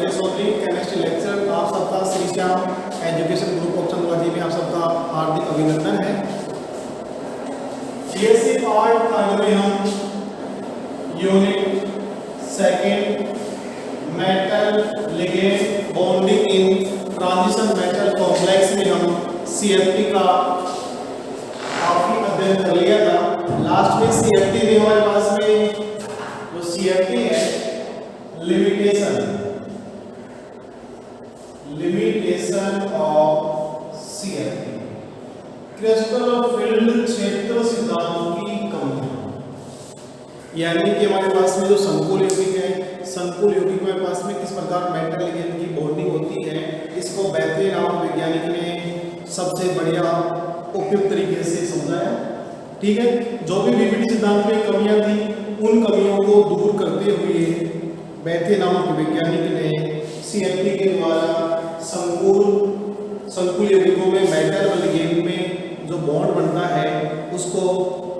Dhananjay Chaudhary, chemistry lecture. आप सबका Shri Shyam education group of Chandwaji में आप सबका हार्दिक अभिनंदन है। बीएससी पार्ट थर्ड में हम unit second metal ligand bonding in transition metal complex में हम सीएफटी का काफी अध्ययन कर लिया था। लास्ट में सीएफटी में हमारे पास में जो सीएफटी है लिमिटेशन ऑफ सीएफटी, क्रिस्टल और फील्ड क्षेत्र सिद्धांत की कमियां, यानी कि हमारे पास में जो संकुल यौगिक है, संकुल यौगिक में पास में किस प्रकार मेटल लिगेंड की बॉन्डिंग होती है, इसको बेहतरीन नाम वैज्ञानिक ने सबसे बढ़िया उपयुक्त तरीके से समझाया। ठीक है, जो भी विभिन्न सिद्धांत में कमियां थी उन कमियों को दूर करते हुए बेहतरीन नामक वैज्ञानिक ने सीएफटी के द्वारा संकुल यौगिकों में मेटल और लिगेंड में जो बॉन्ड बनता है उसको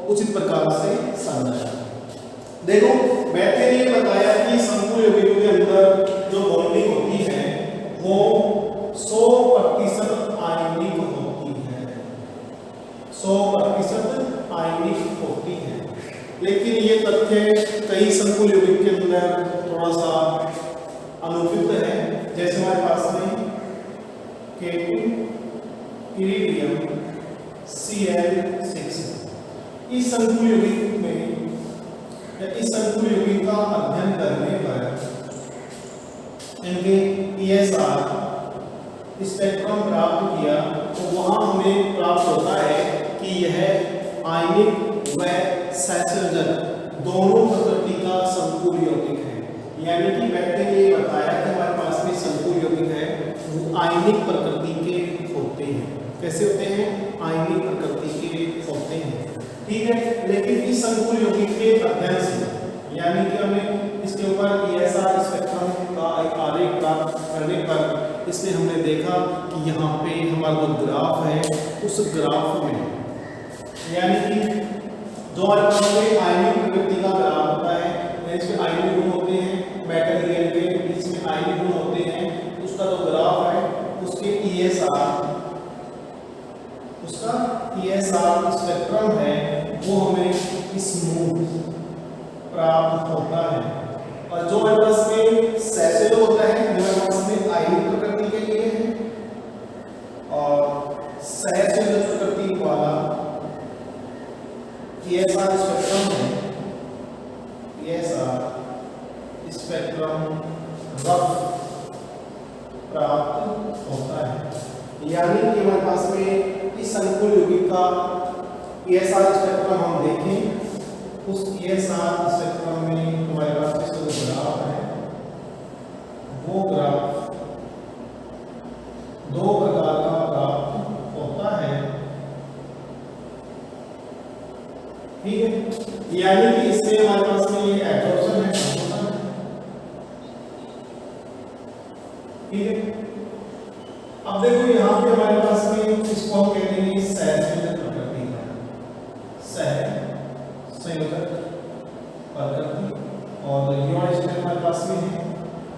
उचित प्रकार से समझाया। देखो मैंने ये बताया कि संकुल यौगिकों के अंदर जो बॉन्डिंग होती है वो 100% आयनिक होती है, 100% आयनिक होती है। लेकिन ये तथ्य कई संकुल यौगिक के अंदर थोड़ा सा अनुपयुक्त है। जैसे हमारे पास में K2 इरिडियम Cl6, इस संकुल यौगिक में इस संकुल यौगिक का अध्ययन करने पर इनके ESR स्पेक्ट्रम प्राप्त किया तो वहां हमें प्राप्त होता है कि यह आयनिक व सैचुरेटेड दोनों प्रकृति का संकुल यौगिक है। यानी कि मैंने ये बताया कि हमारे पास में संकुल यौगिक है वो आयनिक प्रकृति के होते हैं। कैसे होते हैं? आयनिक प्रकृति के होते हैं। ठीक है, लेकिन इस संकुल यौगिक के अध्ययन से यानी कि हमें इसके ऊपर ESR स्पेक्ट्रम का एक आलेख प्राप्त करने पर इसमें हमने देखा कि यहाँ पे हमारा जो ग्राफ है उस ग्राफ में यानी कि जो हमारे पास में आयनिक प्रकृति का ग्राफ होता है, इसमें आयनिक गुण होते हैं, मेटल लिगेंड के बीच में आयनिक गुण होते हैं, उसका जो ग्राफ है उसके ESR स्पेक्ट्रम है वो हमें स्मूथ प्राप्त होता है। और जो हमारे पास में सैचुरेटेड होता है वो हमारे पास में आयनिक प्रकृति के लिए है और सैचुरेटेड प्रकृति वाला ESR स्पेक्ट्रम है, ESR स्पेक्ट्रम रफ प्राप्त होता है। यानी कि हमारे पास में इस संकुल यौगिक का ESR स्पेक्ट्रम हम देखें, उस ESR स्पेक्ट्रम में हमारे पास जो ग्राफ है वो ग्राफ दो प्रकार का प्राप्त होता है। ठीक है, यानी कि इसमें हमारे पास में ये एब्जॉर्प्शन है, ठीक है। अब देखो यहाँ पे हमारे पास में इसको हम कहते हैं सैचुरेटेड प्रकृति है, संयोजक प्रकृति। और यूनिट स्टेट हमारे पास में है,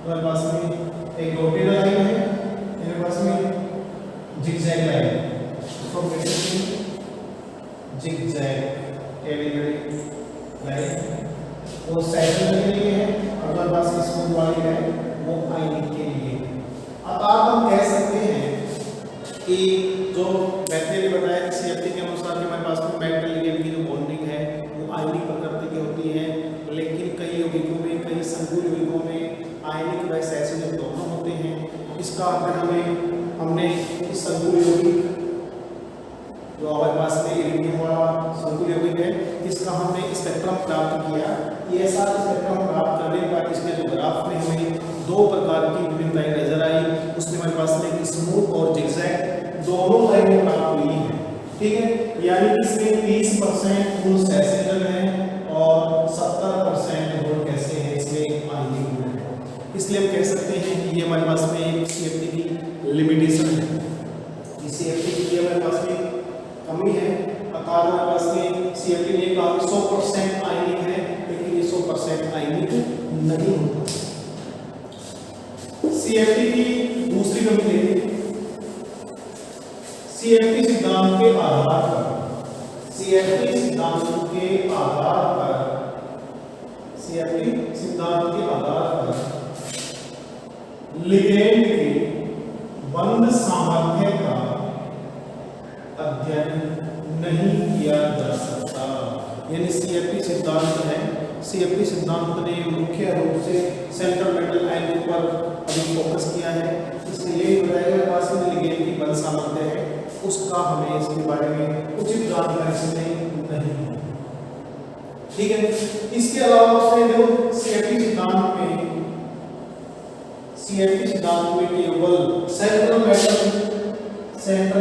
हमारे पास में एक डॉटेड लाइन है, मेरे पास में जिगजैग लाइन है, इसको कहते हैं जिगजैग एलिमेंट लाइन। वो सैचुरेटेड के लिए है और हमारे पास स्मूथ वाली है वो आयनिक के लिए है। अब हम कह सकते हैं कि जो मैंने बताया कि सीएफटी के अनुसार हमारे पास में मेटल लिगेंड की जो बॉन्डिंग है वो आयनिक प्रकृति की होती है, लेकिन कई यौगिकों में, कई संकुल यौगिकों में आयनिक व सैचुरेटेड दोनों होते हैं। इसका अध्ययन हमने इस संकुल यौगिक जो हमारे पास में इरिडियम वाला संकुल यौगिक है इसका हमने स्पेक्ट्रम प्राप्त किया। ESR स्पेक्ट्रम प्राप्त करने पर इसके जो ग्राफ में हमें दो प्रकार की विभिन्नताएं नजर आई, उसमें हमारे पास में स्मूथ और जिगजैग दोनों लाइनें प्राप्त हुई हैं। ठीक है, यानी कि इसमें 30% गुण सैचुरेटेड है और 70% गुण कैसे हैं, इसमें आयनिक गुण है। इसलिए हम कह सकते हैं कि ये हमारे पास में एक सीएफटी की लिमिटेशन है, सीएफटी की हमारे पास में कमी है। अर्थात हमारे पास में सीएफटी ने कहा 100% आयनिक है, लेकिन ये 100% आयनिक नहीं होता। सीएफटी की दूसरी कमी देखिए। सीएफटी सिद्धांत के आधार पर, सीएफटी सिद्धांत के आधार पर, सीएफटी सिद्धांत के आधार पर लिगेंड के बंध सामर्थ्य का अध्ययन नहीं किया जा सकता। यानी सीएफटी सिद्धांत है, सीएफटी सिद्धांत ने मुख्य रूप से सेंट्रल मेटल आयन पर अभी फोकस किया है, इसलिए यही बताया गया पास में लिगेंड की बंध सामर्थ्य है उसका हमें इसके बारे में उचित जानकारी से नहीं है। ठीक है, इसके अलावा उसने जो सीएफटी सिद्धांत में, सीएफटी सिद्धांत में केवल सेंट्रल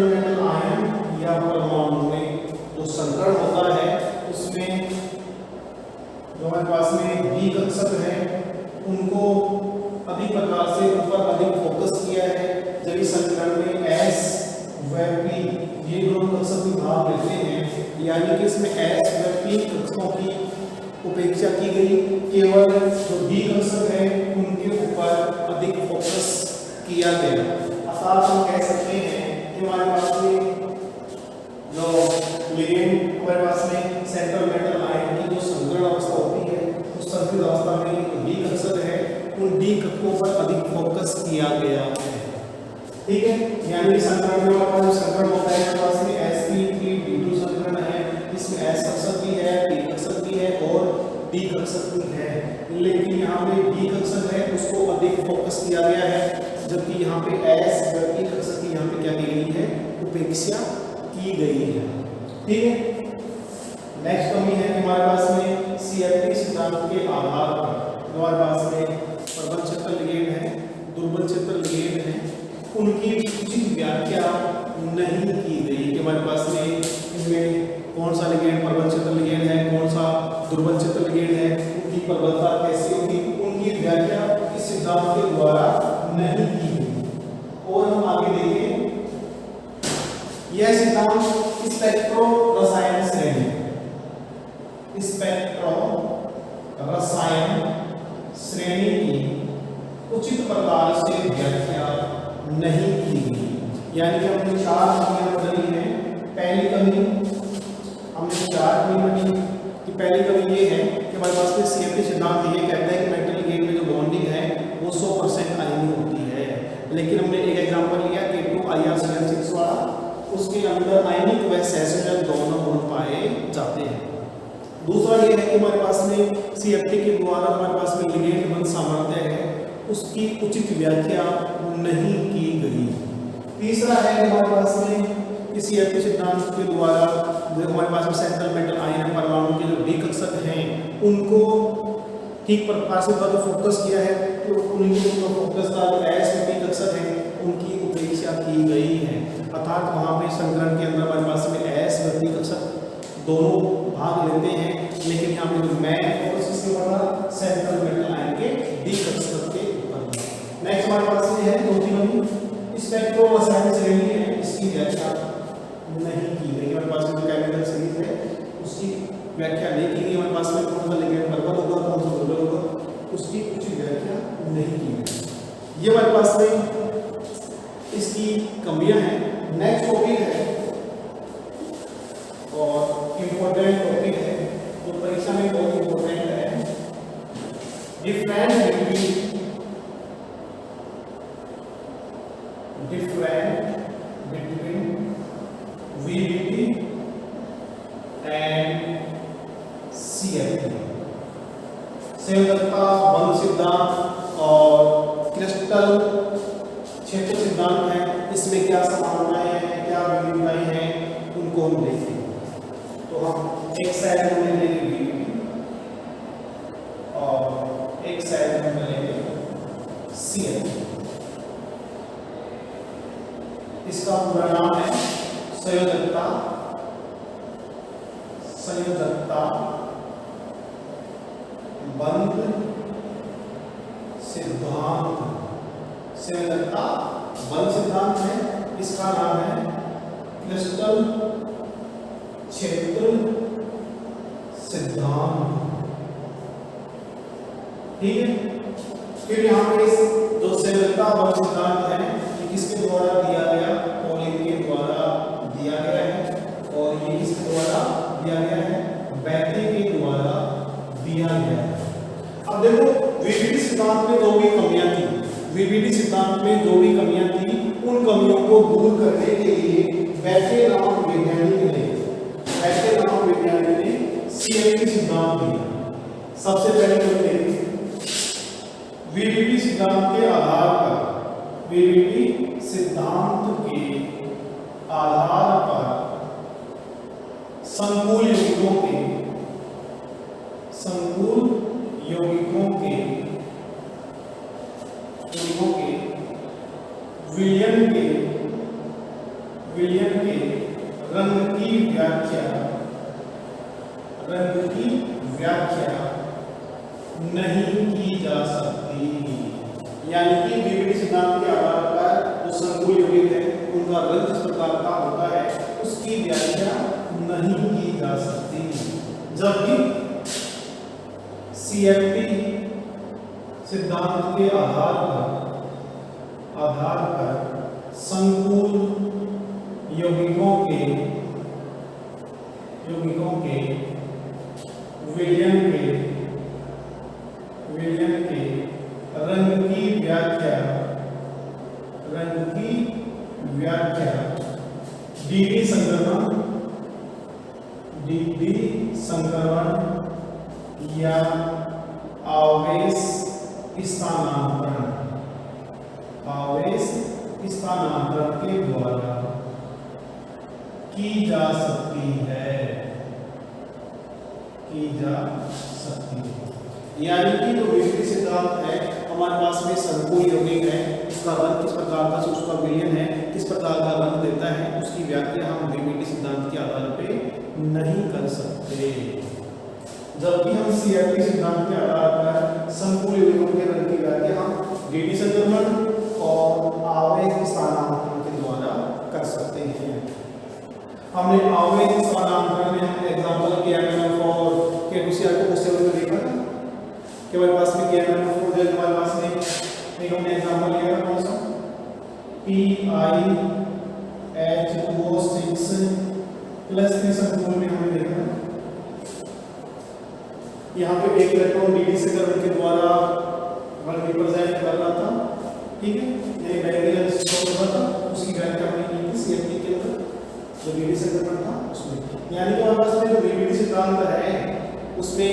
मेटल आयन या परमाणु में जो संकरण होता है उसमें जो हमारे पास में बी कक्षक है उनको अधिक प्रकार से ऊपर अधिक फोकस किया है। जब इस संकरण में एस व पी ये दोनों कक्षक भी भाग लेते हैं, यानी कि इसमें एस व पी कक्षकों की उपेक्षा की गई, केवल जो बी कक्षक है उनके ऊपर अधिक फोकस किया गया। अर्थात हम कह सकते हैं कि हमारे पास में जो लिगेंड, हमारे पास में सेंट्रल मेटल आयन की जो संकरण अवस्था होती है उस संकरित अवस्था में डी कक्षक है, उन डी कक्षकों पर अधिक फोकस किया गया है। ठीक है, यानी संकरण में हमारे पास संकरण होता है, हमारे पास में sp3d2 संकरण है, इसमें s कक्षक भी है, p कक्षक भी है और d कक्षक भी है, लेकिन यहाँ पे d कक्षक है उसको अधिक फोकस किया गया है, जबकि यहाँ पे s व p कक्षक की यहाँ पे क्या की गई है, उपेक्षा की गई है। ठीक है, नेक्स्ट कमी है हमारे पास में सीएफटी सिद्धांत के आधार पर हमारे पास में प्रबल क्षेत्र लिगेंड है, दुर्बल क्षेत्र लिगेंड है, उनकी उचित व्याख्या नहीं की गई कि हमारे पास में इनमें कौन सा लिगेंड प्रबल क्षेत्र लिगेंड है, कौन सा दुर्बल क्षेत्र लिगेंड है, उनकी प्रबलता कैसी होगी, उनकी व्याख्या इस सिद्धांत के द्वारा नहीं की गई। और हम आगे देखें, यह सिद्धांत स्पेक्ट्रो रसायन श्रेणी, स्पेक्ट्रो रसायन श्रेणी की उचित प्रकार से व्याख्या नहीं की गई। यानी कि हमने 4 कमियां बदली हैं। पहली कमी हमने 4 कमी बनी कि पहली कमी ये है कि हमारे पास में सीएफटी सिद्धांत ये कहता है कि मेटल लिगेंड में जो बॉन्डिंग है वो 100% आयनिक होती है, लेकिन हमने एक एग्जांपल लिया K2IR6 वाला, उसके अंदर आयनिक व सहसंयोजक दोनों गुण पाए जाते हैं। दूसरा ये है कि हमारे पास में सीएफटी के द्वारा हमारे पास में लिगेंड बंध सामर्थ्य है उसकी उचित व्याख्या नहीं की गई। तीसरा है हमारे पास में सीएफटी सिद्धांत के द्वारा जो हमारे पास में सेंट्रल मेटल आयन परमाणु के जो डी कक्षक हैं उनको ठीक प्रकार से फोकस किया है, तो उनके ऊपर फोकस का जो एस व पी कक्षक है उनकी उपेक्षा की गई है। अर्थात वहाँ पे संकरण के अंदर हमारे पास में एस व पी कक्षक दोनों भाग लेते हैं, लेकिन यहाँ पे जो मैं फोकस किसके ऊपर, सेंट्रल मेटल आयन के डी कक्षक के ऊपर। नेक्स्ट हमारे पास में है दूसरी स्पेक्ट्रो रसायन श्रेणी है, इसकी व्याख्या नहीं की गई। हमारे पास में जो केमिकल सीरीज है उसकी व्याख्या नहीं की गई। हमारे पास में कौन सा लिगेंड प्रबल होगा, कौन सा दुर्बल होगा, उसकी कुछ व्याख्या नहीं की गई। ये हमारे पास में इसकी कमियां हैं। नेक्स्ट टॉपिक है और इम्पोर्टेंट टॉपिक है जो परीक्षा में बहुत इम्पोर्टेंट है, difference between VBD and CFT। संयोजकता बंध सिद्धांत और क्रिस्टल क्षेत्र सिद्धांत है, इसमें क्या समानताएं हैं, क्या विभिन्नताएं हैं, उनको हम देखेंगे। तो हम एक साइड में लेंगे VBD और एक साइड में लेंगे CFT। इसका पूरा नाम है संयोजकता बंध सिद्धांत। संयोजकता बंध सिद्धांत है, इसका नाम है क्रिस्टल क्षेत्र सिद्धांत। ठीक है, फिर यहाँ पे जो सेवलता बल सिद्धांत है ये किसके द्वारा दिया गया, पॉलिन के द्वारा दिया गया है, और ये किसके द्वारा दिया गया है, बैटरी के द्वारा दिया गया है। अब देखो वीबीडी सिद्धांत में जो भी कमियां थी, वीबीडी सिद्धांत में जो भी कमियां थी उन कमियों को दूर करने के लिए बैटरी नामक वैज्ञानिक ने सीएमपी सिद्धांत दिया। सबसे पहले तो देखिए वीबीडी सिद्धांत के आधार पर, वीबीडी सिद्धांत के आधार पर संकुल यौगिकों के विलयन के रंग की व्याख्या नहीं की जा सकती। यानी कि वीबीडी सिद्धांत के आधार पर जो संकुल यौगिक है उनका रंग जिस प्रकार का होता है उसकी व्याख्या नहीं की जा सकती, जबकि सीएमपी सिद्धांत के आधार पर संकुल यौगिकों के विलयन के रंग की व्याख्या डीडी संक्रमण या आवेश स्थानांतरण के द्वारा की जा सकती है। यानी कि जो वीबीडी सिद्धांत है हमारे पास में संकुल यौगिक है, उसका रंग किस प्रकार का, उसका विलयन है किस प्रकार का रंग देता है, उसकी व्याख्या हम वीबीडी सिद्धांत के आधार पे नहीं कर सकते, जबकि हम सीएमपी सिद्धांत के आधार पर संकुल यौगिकों के रंग की व्याख्या हम डीडी संक्रमण और आवेश स्थानांतरण के द्वारा कर सकते हैं। हमने आवेश स्थानांतरण में हमने एग्जांपल KMnO4 K2Cr को क्वेश्चन में देखा था कि हमारे पास में KMnO4 जो हमारे पास में एक हमने एग्जांपल लिया था कौन सा, PiH2O6 प्लस के संकुल में हमने देखा था यहाँ पे एक इलेक्ट्रॉन डीडी संक्रमण के द्वारा वन रिप्रेजेंट कर रहा था, ठीक है, ये बैक्टीरियल स्टोर हुआ था, उसकी व्याख्या हमने की थी सीएमपी के अंदर जो डीडी संक्रमण था उसमें। यानी कि हमारे पास में जो वीबीडी सिद्धांत है उसमें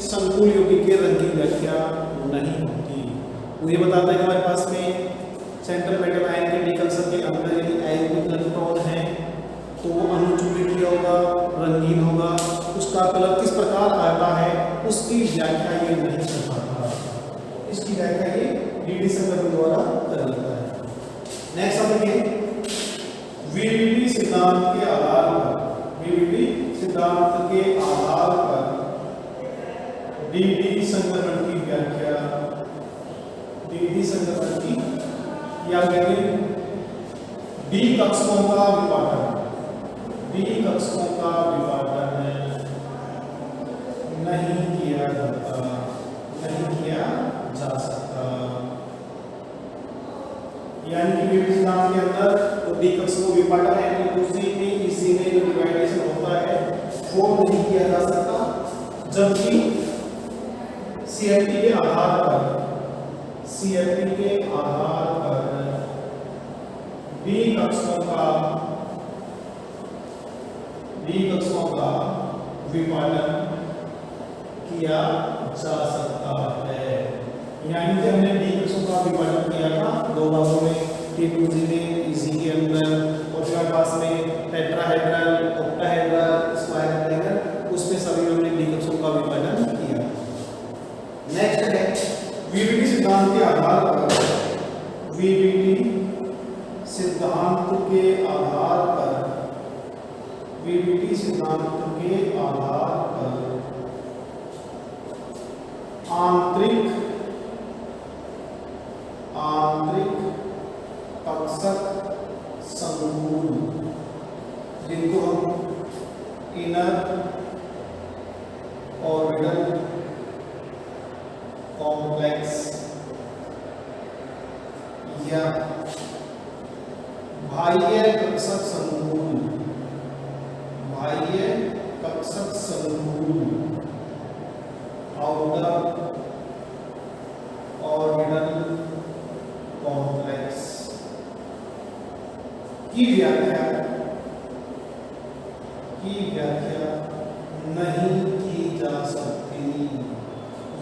संकुल यौगिक के रंग की व्याख्या नहीं होती। वो ये बताता है कि हमारे पास में सेंट्रल मेटल आयन के डिकल्सन के अंदर यदि आयनिक इलेक्ट्रॉन है तो वो अनुचुंबकीय होगा, रंगीन होगा, उसका कलर किस प्रकार आता है उसकी व्याख्या ये नहीं कर पाता, इसकी व्याख्या ये डीडी संक्रमण द्वारा कर लेता है। नेक्स्ट हम देखें वीबीडी सिद्धांत के आधार पर डीडी संक्रमण की व्याख्या, डीडी संक्रमण की या डी कक्षकों का विभाजन नहीं किया जा सकता। यानी कि वीबीडी सिद्धांत के अंदर तो डी कक्षकों का विभाजन है कि उसी में इसी में जो डिवाइडेशन होता है वो नहीं किया जा सकता, जबकि सीएमपी के आधार पर डी कक्षकों का विभाजन किया जा सकता है। यानी कि हमने डी कक्षकों का विभाजन किया था दो भागों में, T2G में इसी के अंदर, और फिर हमारे पास में टेट्राहेड्रल, ऑक्टाहेड्रल, स्क्वायरहेड्रल, उसमें सभी में हमने डी कक्षकों का विभाजन किया। नेक्स्ट है वीबीडी सिद्धांत के आधार पर, वीबीडी सिद्धांत के आधार पर आंतरिक कक्षक संकुल, जिनको हम इनर ऑर्बिटल कॉम्प्लेक्स बाह्य कक्षक संकुल, बाह्य कक्षक संकुल, आउटर ऑर्बिटल कॉम्प्लेक्स की व्याख्या नहीं की जा सकती।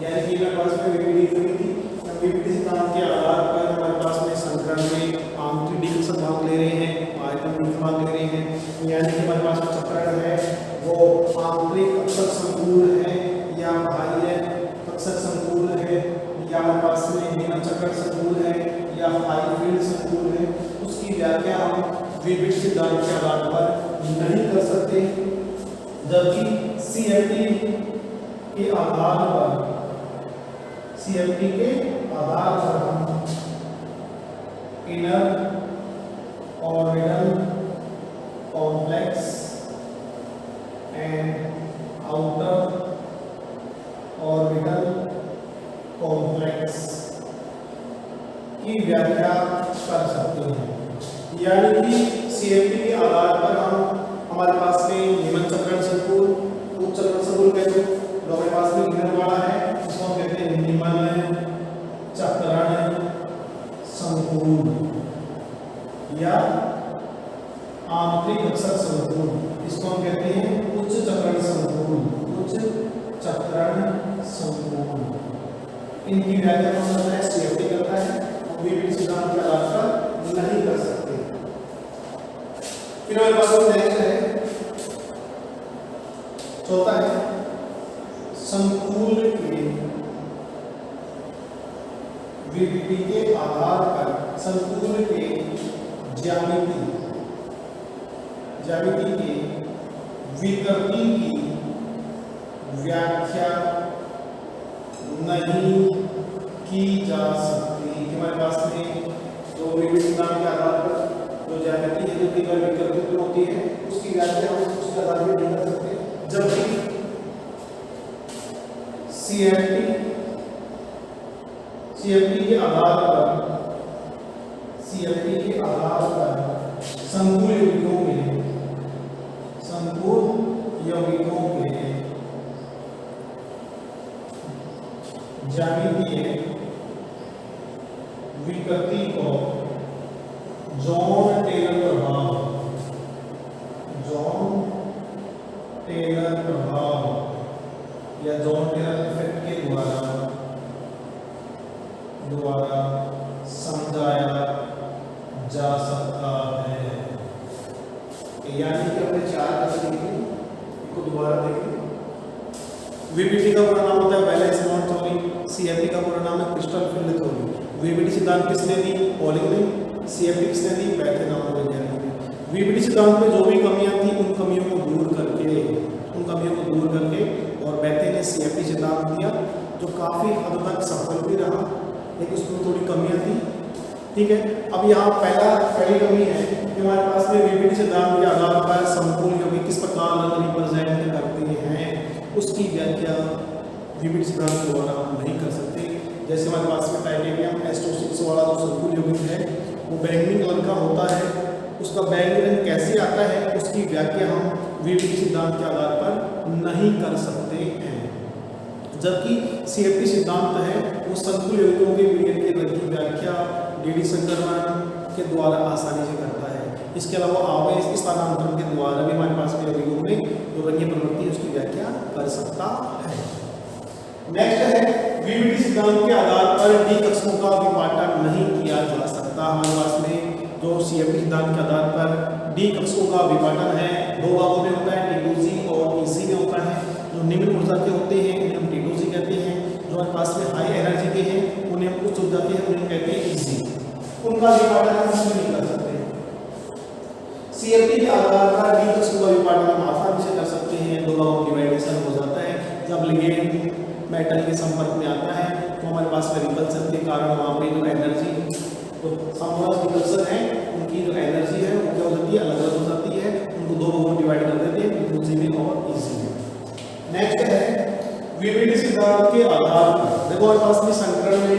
यानी कि मेरे पास में वीपीडी करी थी, वीपीडी सिद्धांत के आधार पर हमारे पास में संकरण में आंतरिक डी कक्षक भाग ले रहे हैं, आयतन डी भाग ले रहे हैं, यानी कि हमारे पास में चक्रण है वो आंतरिक कक्षक संकुल है या बाह्य कक्षक संकुल है, या हमारे पास में निम्न चक्रण संकुल है या हाई फील्ड संकुल है, उसकी व्याख्या हम वीपीडी सिद्धांत के आधार पर नहीं कर सकते। जबकि सीएफटी के आधार पर हम inner orbital complex and outer orbital complex की व्याख्या कर सकते हैं। यानी कि सीएफटी के आधार पर हम हमारे पास में निम्न चक्रण संकुल, उच्च चक्रण संकुल कहते हैं, जो हमारे पास में इनर वाला है उसको हम कहते हैं निम्न चक्रण संकुल या आंतरिक कक्षक संकुल, इसको हम कहते हैं उच्च चक्रण संकुल, उच्च चक्रण संकुल। इनकी व्याख्या कौन करता है? सीएफटी करता है, और वीपीडी सिद्धांत के आधार पर नहीं कर सकते। फिर हमारे पास नेक्स्ट है, चौथा है संकुल के वीपीडी के आधार पर संकुल के ज्यामिति की विकृति की व्याख्या नहीं की जा सकती। हमारे पास में जो वीपीडी सिद्धांत के आधार पर जो ज्यामिति है जो कई बार विकृति होती है उसकी व्याख्या हम उसके आधार पर नहीं कर सकते। जबकि सीएफटी के आधार पर संकुल यौगिकों के ज्यामितीय विकृति को जॉन टेलर प्रभाव या जॉन टेलर इफेक्ट के द्वारा समझाया जा सकता है। यानी कि अपने चार को दोबारा देखें। वीपीडी का पूरा नाम होता है बैलेंस बॉन्ड थ्योरी, सीएफटी का पूरा नाम है क्रिस्टल फील्ड थ्योरी। वीपीडी सिद्धांत किसने दी? पॉलिंग ने। सीएफटी किसने दी? बैथे नाम वैज्ञानिक ने। वीपीडी सिद्धांत में जो भी कमियां थी उन कमियों को दूर करके और बैथे ने सीएफटी सिद्धांत दिया जो काफी हद तक सफल भी रहा, लेकिन उसमें थोड़ी कमियां थी। ठीक है, अब यहाँ पहली कमी है कि हमारे पास में वीपीडी सिद्धांत के आधार पर संकुल यौगिक किस प्रकार रिप्रेजेंट करते हैं उसकी व्याख्या वीपीडी सिद्धांत के द्वारा हम नहीं कर सकते। जैसे हमारे पास में टाइटेनियम S2 वाला जो संकुल यौगिक है वो बैंगनी कलर का होता है, उसका बैंगनी रंग कैसे आता है उसकी व्याख्या हम वीपीडी सिद्धांत के आधार पर नहीं कर सकते हैं। जबकि सीएफटी सिद्धांत है वो संकुल यौगिकों के विलयन के रंग की व्याख्या डीडी संकरण के द्वारा आसानी से करता है। इसके अलावा आवेश स्थानांतरण के द्वारा भी हमारे पास में यौगिकों में जो रंगीय प्रवृत्ति है उसकी व्याख्या कर सकता है। नेक्स्ट है वीपीडी सिद्धांत के आधार पर डी कक्षकों का विपाटन नहीं किया जा सकता। हमारे पास में जो सीएफटी सिद्धांत के आधार पर डी कक्षकों का विपाटन है दो भागों में होता है, T2G और EC में होता है। जो निम्न ऊर्जा के होते हैं उन्हें हम T2G कहते हैं, जो हमारे पास में हाई एनर्जी के हैं उन्हें हम उच्च ऊर्जा के हैं उन्हें कहते हैं EC। उनका विपाटन हम इसमें नहीं कर सकते। सीएफटी के आधार पर डी कक्षकों का विपाटन हम आसानी से कर सकते हैं, दो भागों में डिवाइडेशन हो जाता है। जब लिगेंड मेटल के संपर्क में आता है तो हमारे पास में रिपल्सन के कारण वहाँ पे जो एनर्जी तो समवर्स रिपल्सन है उनकी जो एनर्जी है वो क्या हो जाती है, अलग अलग हो जाती है। उनको दो भागों में डिवाइड कर देते हैं, T2G में और EC में। नेक्स्ट है वीपीडी सिद्धांत के आधार पर देखो हमारे पास में संकरण में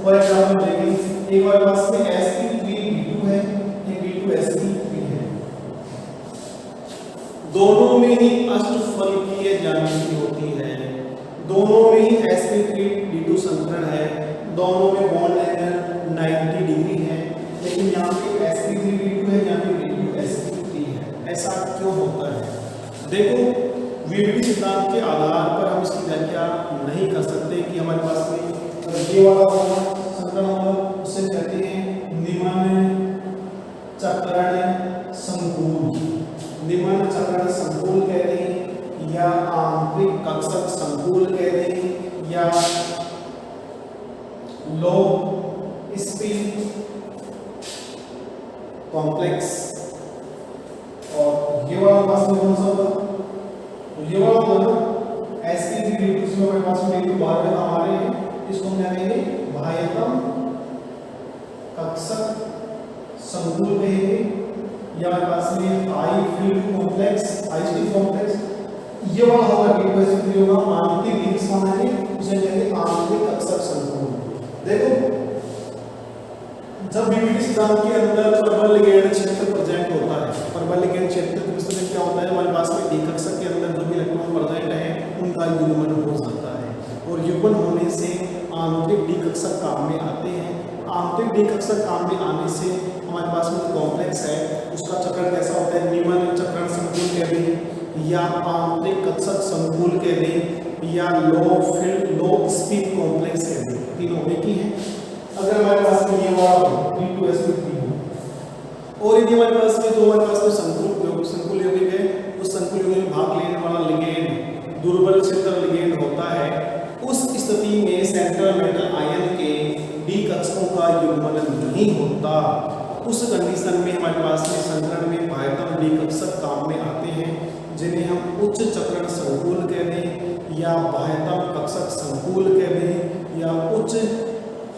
फॉर एग्जाम्पल देखें एक हमारे पास में sp3b2 है, एक b2sp3 है। दोनों में ही अष्टफलकीय ज्यामिति होती है, दोनों में ही sp3b2 संकरण है, दोनों में बॉन्ड एंगल 90 डिग्री है, लेकिन यहाँ पे sp3b2 है, यहाँ पे b2sp3 है। ऐसा क्यों होता है? देखो, वीवीडी सिद्धांत के आधार पर हम इसकी व्याख्या नहीं कर सकते कि हमारे पास में ये वाला होगा संकरण होगा, उसे कहते हैं निम्न चक्रण संकुल, निम्न चक्रण संकुल कहते हैं, या आंतरिक कक्षक संकुल कहते हैं, या लो स्पिन कॉम्प्लेक्स। और ये वाला पास में कौन सा होगा? तो ये वाला होगा sp3b2 से हमारे पास में बिंदु बाहर में हमारे हैं, इसको हम क्या कहेंगे? बाह्यतम कक्षक संकुल कहेंगे, या हमारे पास में आई फील्ड कॉम्प्लेक्स, आई स्टील कॉम्प्लेक्स। ये वाला होगा b2sp3 होगा आंतरिक लिंक्स बनाएंगे, उसे कहेंगे आंतरिक कक्षक संकुल। देखो, जब वीवीडी सिद्धांत के अंदर परवलयिक क्षेत्र प्रेजेंट होता है, परवलयिक क्षेत्र के विषय में क्या होता है? हमारे पास में डी कक्षक के अंदर जो भी इलेक्ट्रॉन प्रेजेंट है उनका युग्मन हो जाता है, और युग्मन होने से आंतरिक डी कक्षक काम में आते हैं। आंतरिक डी कक्षक काम में आने से हमारे पास में कॉम्प्लेक्स है, उसका चक्रण कैसा होता है? निम्न चक्रण संकुल कह दें, या आंतरिक कक्षक संकुल कह दें, या लो फील्ड लो स्पिन कॉम्प्लेक्स कह दें, तीनों एक ही है। अगर हमारे पास में ये वाला b2sp3 हो, और यदि हमारे पास में जो हमारे पास में संकुल यौगिक है, उस संकुल यौगिक में भाग लेने वाला लिगेंड दुर्बल क्षेत्र लिगेंड होता है, उस स्थिति में सेंट्रल मेटल आयन के डी कक्षकों का युग्मन नहीं होता। उस कंडीशन में हमारे पास में संकरण में बाह्यतम डी कक्षक काम में आते हैं, जिन्हें हम उच्च चक्रण संकुल कह दें, या बाह्यतम कक्षक संकुल कह दें, या उच्च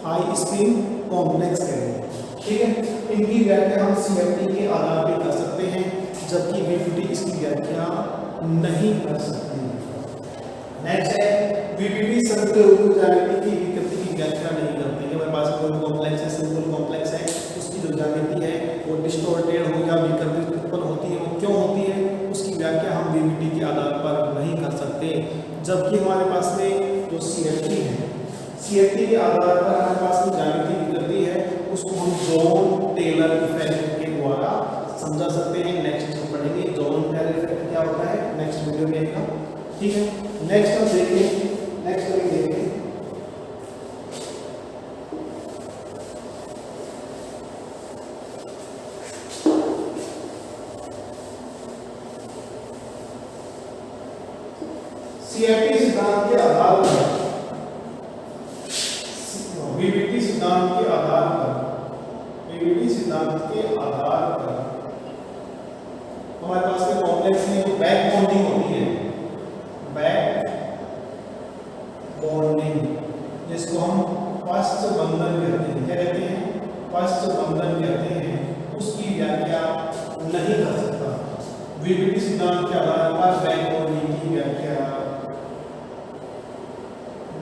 हाई स्पिन कॉम्प्लेक्स कहते हैं। ठीक है, इनकी व्याख्या हम CFT के आधार पर कर सकते हैं, जबकि वीवीडी इसकी व्याख्या नहीं कर सकती। नेक्स्ट है वीवीडी संकुल ज्यामिति की विकृति की व्याख्या नहीं करते। हमारे पास कोई कॉम्प्लेक्स है, सिंपल कॉम्प्लेक्स है, उसकी जो ज्यामिति है वो डिस्टॉर्टेड हो या विकृति उत्पन्न होती है, वो क्यों होती है उसकी व्याख्या हम वीवीडी के आधार पर नहीं कर सकते। जबकि हमारे पास में जो CFT है, CFT के आधार पर हमारे पास में ज्यामिति विकृति है, उसको हम जॉन टेलर इफेक्ट के द्वारा समझा सकते हैं। नेक्स्ट हम पढ़ेंगे जॉन टेलर इफेक्ट क्या होता है, नेक्स्ट वीडियो में आएगा। ठीक है, नेक्स्ट हम देखेंगे, नेक्स्ट हम देखेंगे CFT सिद्धांत के आधार पर, वीवीडी सिद्धांत के आधार पर, वीवीडी सिद्धांत के आधार पर हमारे पास में कॉम्प्लेक्स में जो बैक बॉन्डिंग होती है, बैक बॉन्डिंग, जिसको हम पश्च बंधन कहते हैं, क्या कहते हैं? पश्च बंधन कहते हैं, उसकी व्याख्या नहीं कर सकता। वीवीडी सिद्धांत के आधार पर बैक बॉन्डिंग की व्याख्या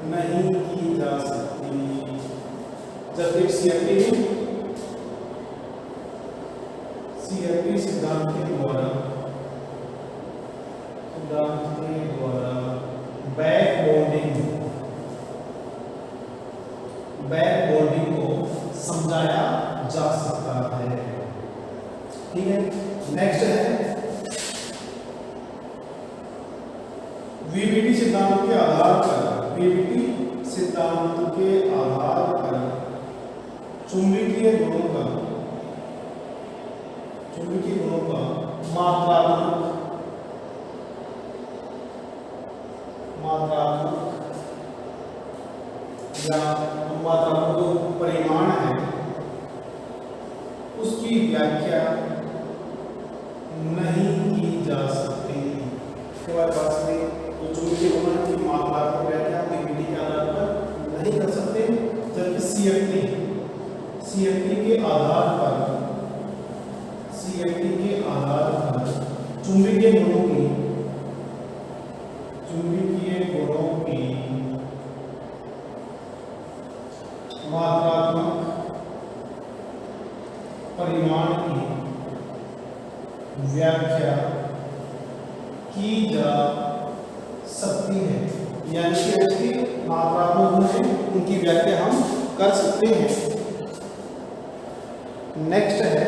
नहीं की जा सकती, जबकि CFT सिद्धांत के द्वारा बैक बॉन्डिंग को समझाया जा सकता है। ठीक है, नेक्स्ट है वीवीडी सिद्धांत के आधार पर, वीवीडी सिद्धांत के आधार पर चुंबकीय गुणों का मात्रात्मक या मात्रात्मक जो परिमाण है उसकी व्याख्या नहीं की जा सकती। हमारे पास में जो चुंबकीय गुणों की मात्रात्मक व्याख्या वीवीडी के आधार पर नहीं कर सकते, जबकि CFT के आधार पर चुंबकीय गुणों की मात्रात्मक परिमाण की व्याख्या की जा सकती है, यानी कि इसकी मात्रात्मक गुण है उनकी व्याख्या हम कर सकते हैं। नेक्स्ट है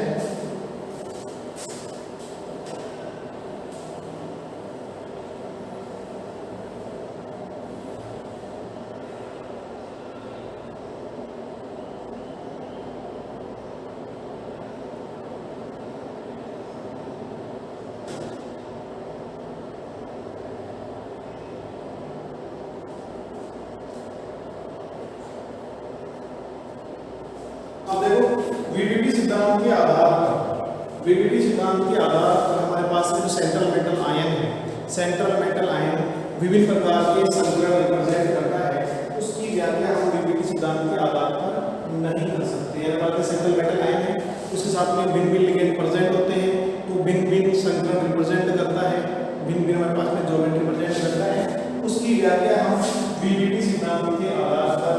अब देखो वीडीडी सिद्धांत के आधार पर, वीडीडी सिद्धांत के आधार पर हमारे पास में जो सेंट्रल मेटल आयन है, सेंट्रल मेटल आयन विभिन्न प्रकार के संकरण रिप्रेजेंट करता है, उसकी व्याख्या हम वीडीडी सिद्धांत के आधार पर नहीं कर सकते। यानी बात सेंट्रल मेटल आयन है, उसके साथ में भिन्न भिन्न लिगेंड प्रेजेंट होते हैं, तो भिन्न भिन्न संकरण रिप्रेजेंट करता है, भिन्न भिन्न हमारे पास में ज्योमेट्री प्रेजेंट करता है, उसकी व्याख्या हम वीडीडी सिद्धांत के आधार पर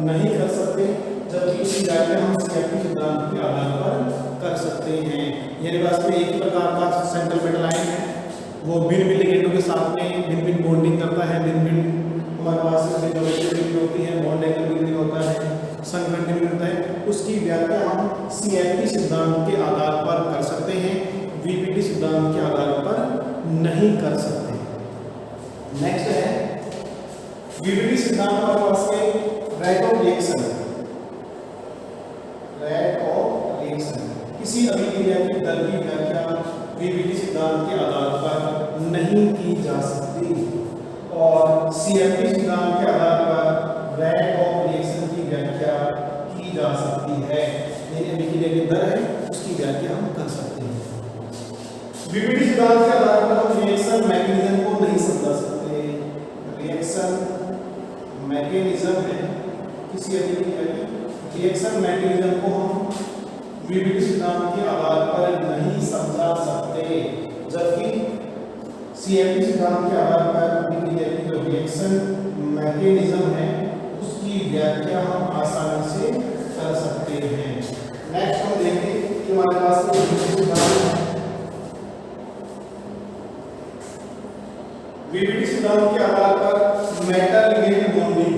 नहीं कर सकते, जबकि इसकी व्याख्या हम सीएफटी सिद्धांत के आधार पर कर सकते हैं। यानी वास्तव में एक ही प्रकार का सेंट्रल मेटल आयन है, वो भिन्न भिन्न लिगेंडों के साथ में भिन्न भिन्न बॉन्डिंग करता है, भिन्न भिन्न हमारे पास में ज्योमेट्री भी होती है, बॉन्ड एंगल भी होता है, संगठन भी होता है, उसकी व्याख्या हम सीएफटी सिद्धांत के आधार पर कर सकते हैं, वीपीटी सिद्धांत के आधार पर नहीं कर सकते। नेक्स्ट है वीपीटी सिद्धांत हमारे पास में rate of reaction, rate of reaction किसी अभिक्रिया की दर की व्याख्या वीपीटी सिद्धांत के आधार पर नहीं की जा सकती, और सीएफटी सिद्धांत के आधार पर रेट ऑफ रिएक्शन की व्याख्या की जा सकती है। यानी अभिक्रिया की दर है उसकी व्याख्या हम कर सकते हैं। वीपीटी सिद्धांत के आधार पर हम रिएक्शन मैकेनिज्म को नहीं समझा सकते। रिएक्शन मैकेनिज्म है किसी अभिक्रिया की, रिएक्शन मैकेनिज्म को हम वीपीटी सिद्धांत के आधार पर नहीं समझा सकते, जबकि सीएफटी सिद्धांत के आधार पर अभिक्रिया की जो रिएक्शन मैकेनिज्म है उसकी व्याख्या हम आसानी से कर सकते हैं। नेक्स्ट हम देखें कि हमारे पास वीपीटी सिद्धांत के आधार पर metal ligand bonding,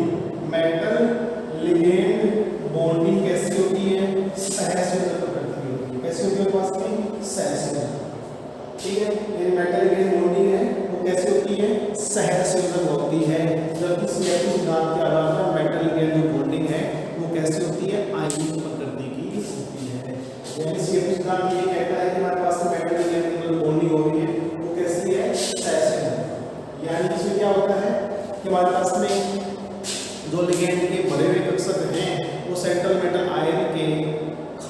metal ligand bonding कैसी होती है, सहसंयोजक प्रकृति होती है। कैसी होती है पास में सहसंयोजक, ठीक है। ये मेटल लिगेंड बॉन्डिंग है वो कैसी होती है, सहसंयोजक होती है, जबकि सीएफटी सिद्धांत के आधार पर मेटल लिगेंड जो बॉन्डिंग है वो कैसी होती है, आयनिक प्रकृति की होती है। यानी सीएफटी सिद्धांत ये कहता है कि हमारे पास में मेटल लिगेंड की जो बॉन्डिंग हो रही है वो कैसी है, सहसंयोजक। यानी इसमें क्या होता है कि हमारे पास में जो लिगेंड के बड़े हुए कक्षक हैं वो सेंट्रल मेटल आयन के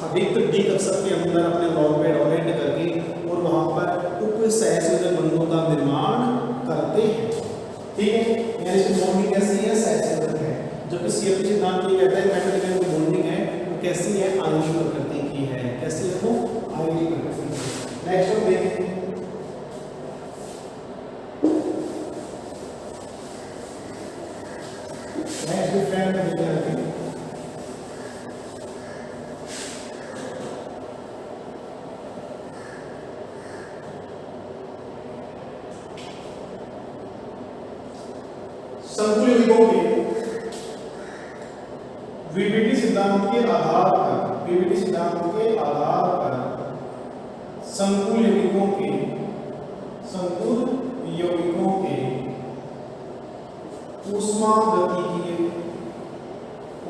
अधिकतर डी कक्षक के अंदर अपने बॉन्ड पे डोनेट करके और वहां पर उप सहसंयोजक बंधों का निर्माण करते हैं, ठीक है। यानी इसकी बॉन्डिंग कैसी है, सहसंयोजक है, जबकि सीएफटी सिद्धांत ये कहता है मेटल लिगेंड की बॉन्डिंग है वो कैसी है, आयनिक प्रकृति की है। कैसी है वो, आयनिक प्रकृति की। नेक्स्ट हम देखते हैं संकुल यौगिकों के वीपीटी सिद्धांत के आधार पर, वीपीटी सिद्धांत के आधार पर संकुल यौगिकों के, संकुल यौगिकों के ऊष्मा गतिकीय,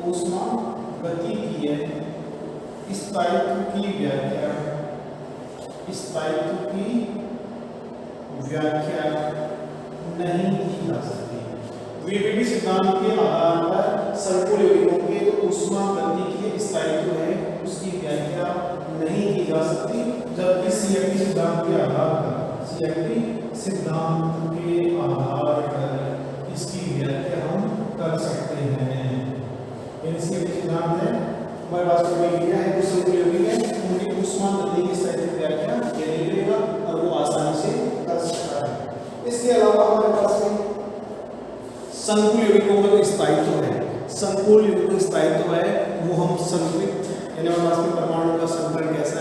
ऊष्मा गतिकीय स्थायित्व की व्याख्या, स्थायित्व की व्याख्या नहीं की जा सकती। वीपीटी सिद्धांत के आधार पर संकुल यौगिकों के जो ऊष्मा गतिकीय स्थायित्व है उसकी व्याख्या नहीं की जा सकती, जबकि सीएफटी सिद्धांत के आधार पर, सीएफटी सिद्धांत के आधार पर इसकी व्याख्या हम कर सकते हैं। सीएफटी सिद्धांत है हमारे पास में क्या है, जो संकुल यौगिक है उनकी ऊष्मा गतिकीय स्थायित्व की व्याख्या ये नहीं करेगा और वो आसानी से कर सकता है। इसके अलावा हमारे पास में संकुल यौगिकों का जो स्थायित्व है, संकुल यौगिकों का स्थायित्व है वो हम संतुलित, यानी हमारे पास में परमाणु का संकरण कैसा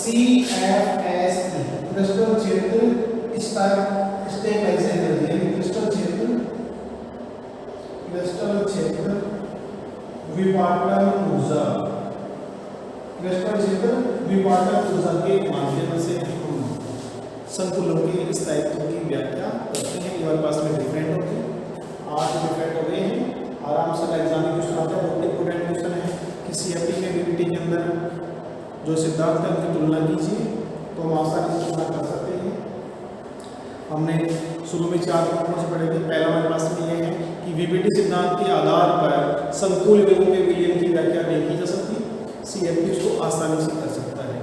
CFSE क्रिस्टल क्षेत्र स्टेबलाइजेशन यानी क्रिस्टल क्षेत्र विपाटन ऊर्जा के माध्यम से हम संतुलन के स्थायित्व की व्याख्या करते हैं। हमारे पास में डिफरेंट होते हैं, 8 डिफरेंट हो गए हैं। आराम से एग्जाम में क्वेश्चन आता है, बहुत इंपॉर्टेंट क्वेश्चन है कि सीएफटी में बीबीटी के अंदर जो सिद्धांत है उनकी तुलना कीजिए तो हम आसानी से तुलना कर सकते हैं। हमने शुरू में 4 पॉइंट से पढ़े थे। पहला हमारे पास में यह है कि बीबीटी सिद्धांत के आधार पर संकुल वेगों के विलयन की व्याख्या नहीं की जा सकती, सीएफटी उसको आसानी से कर सकता है।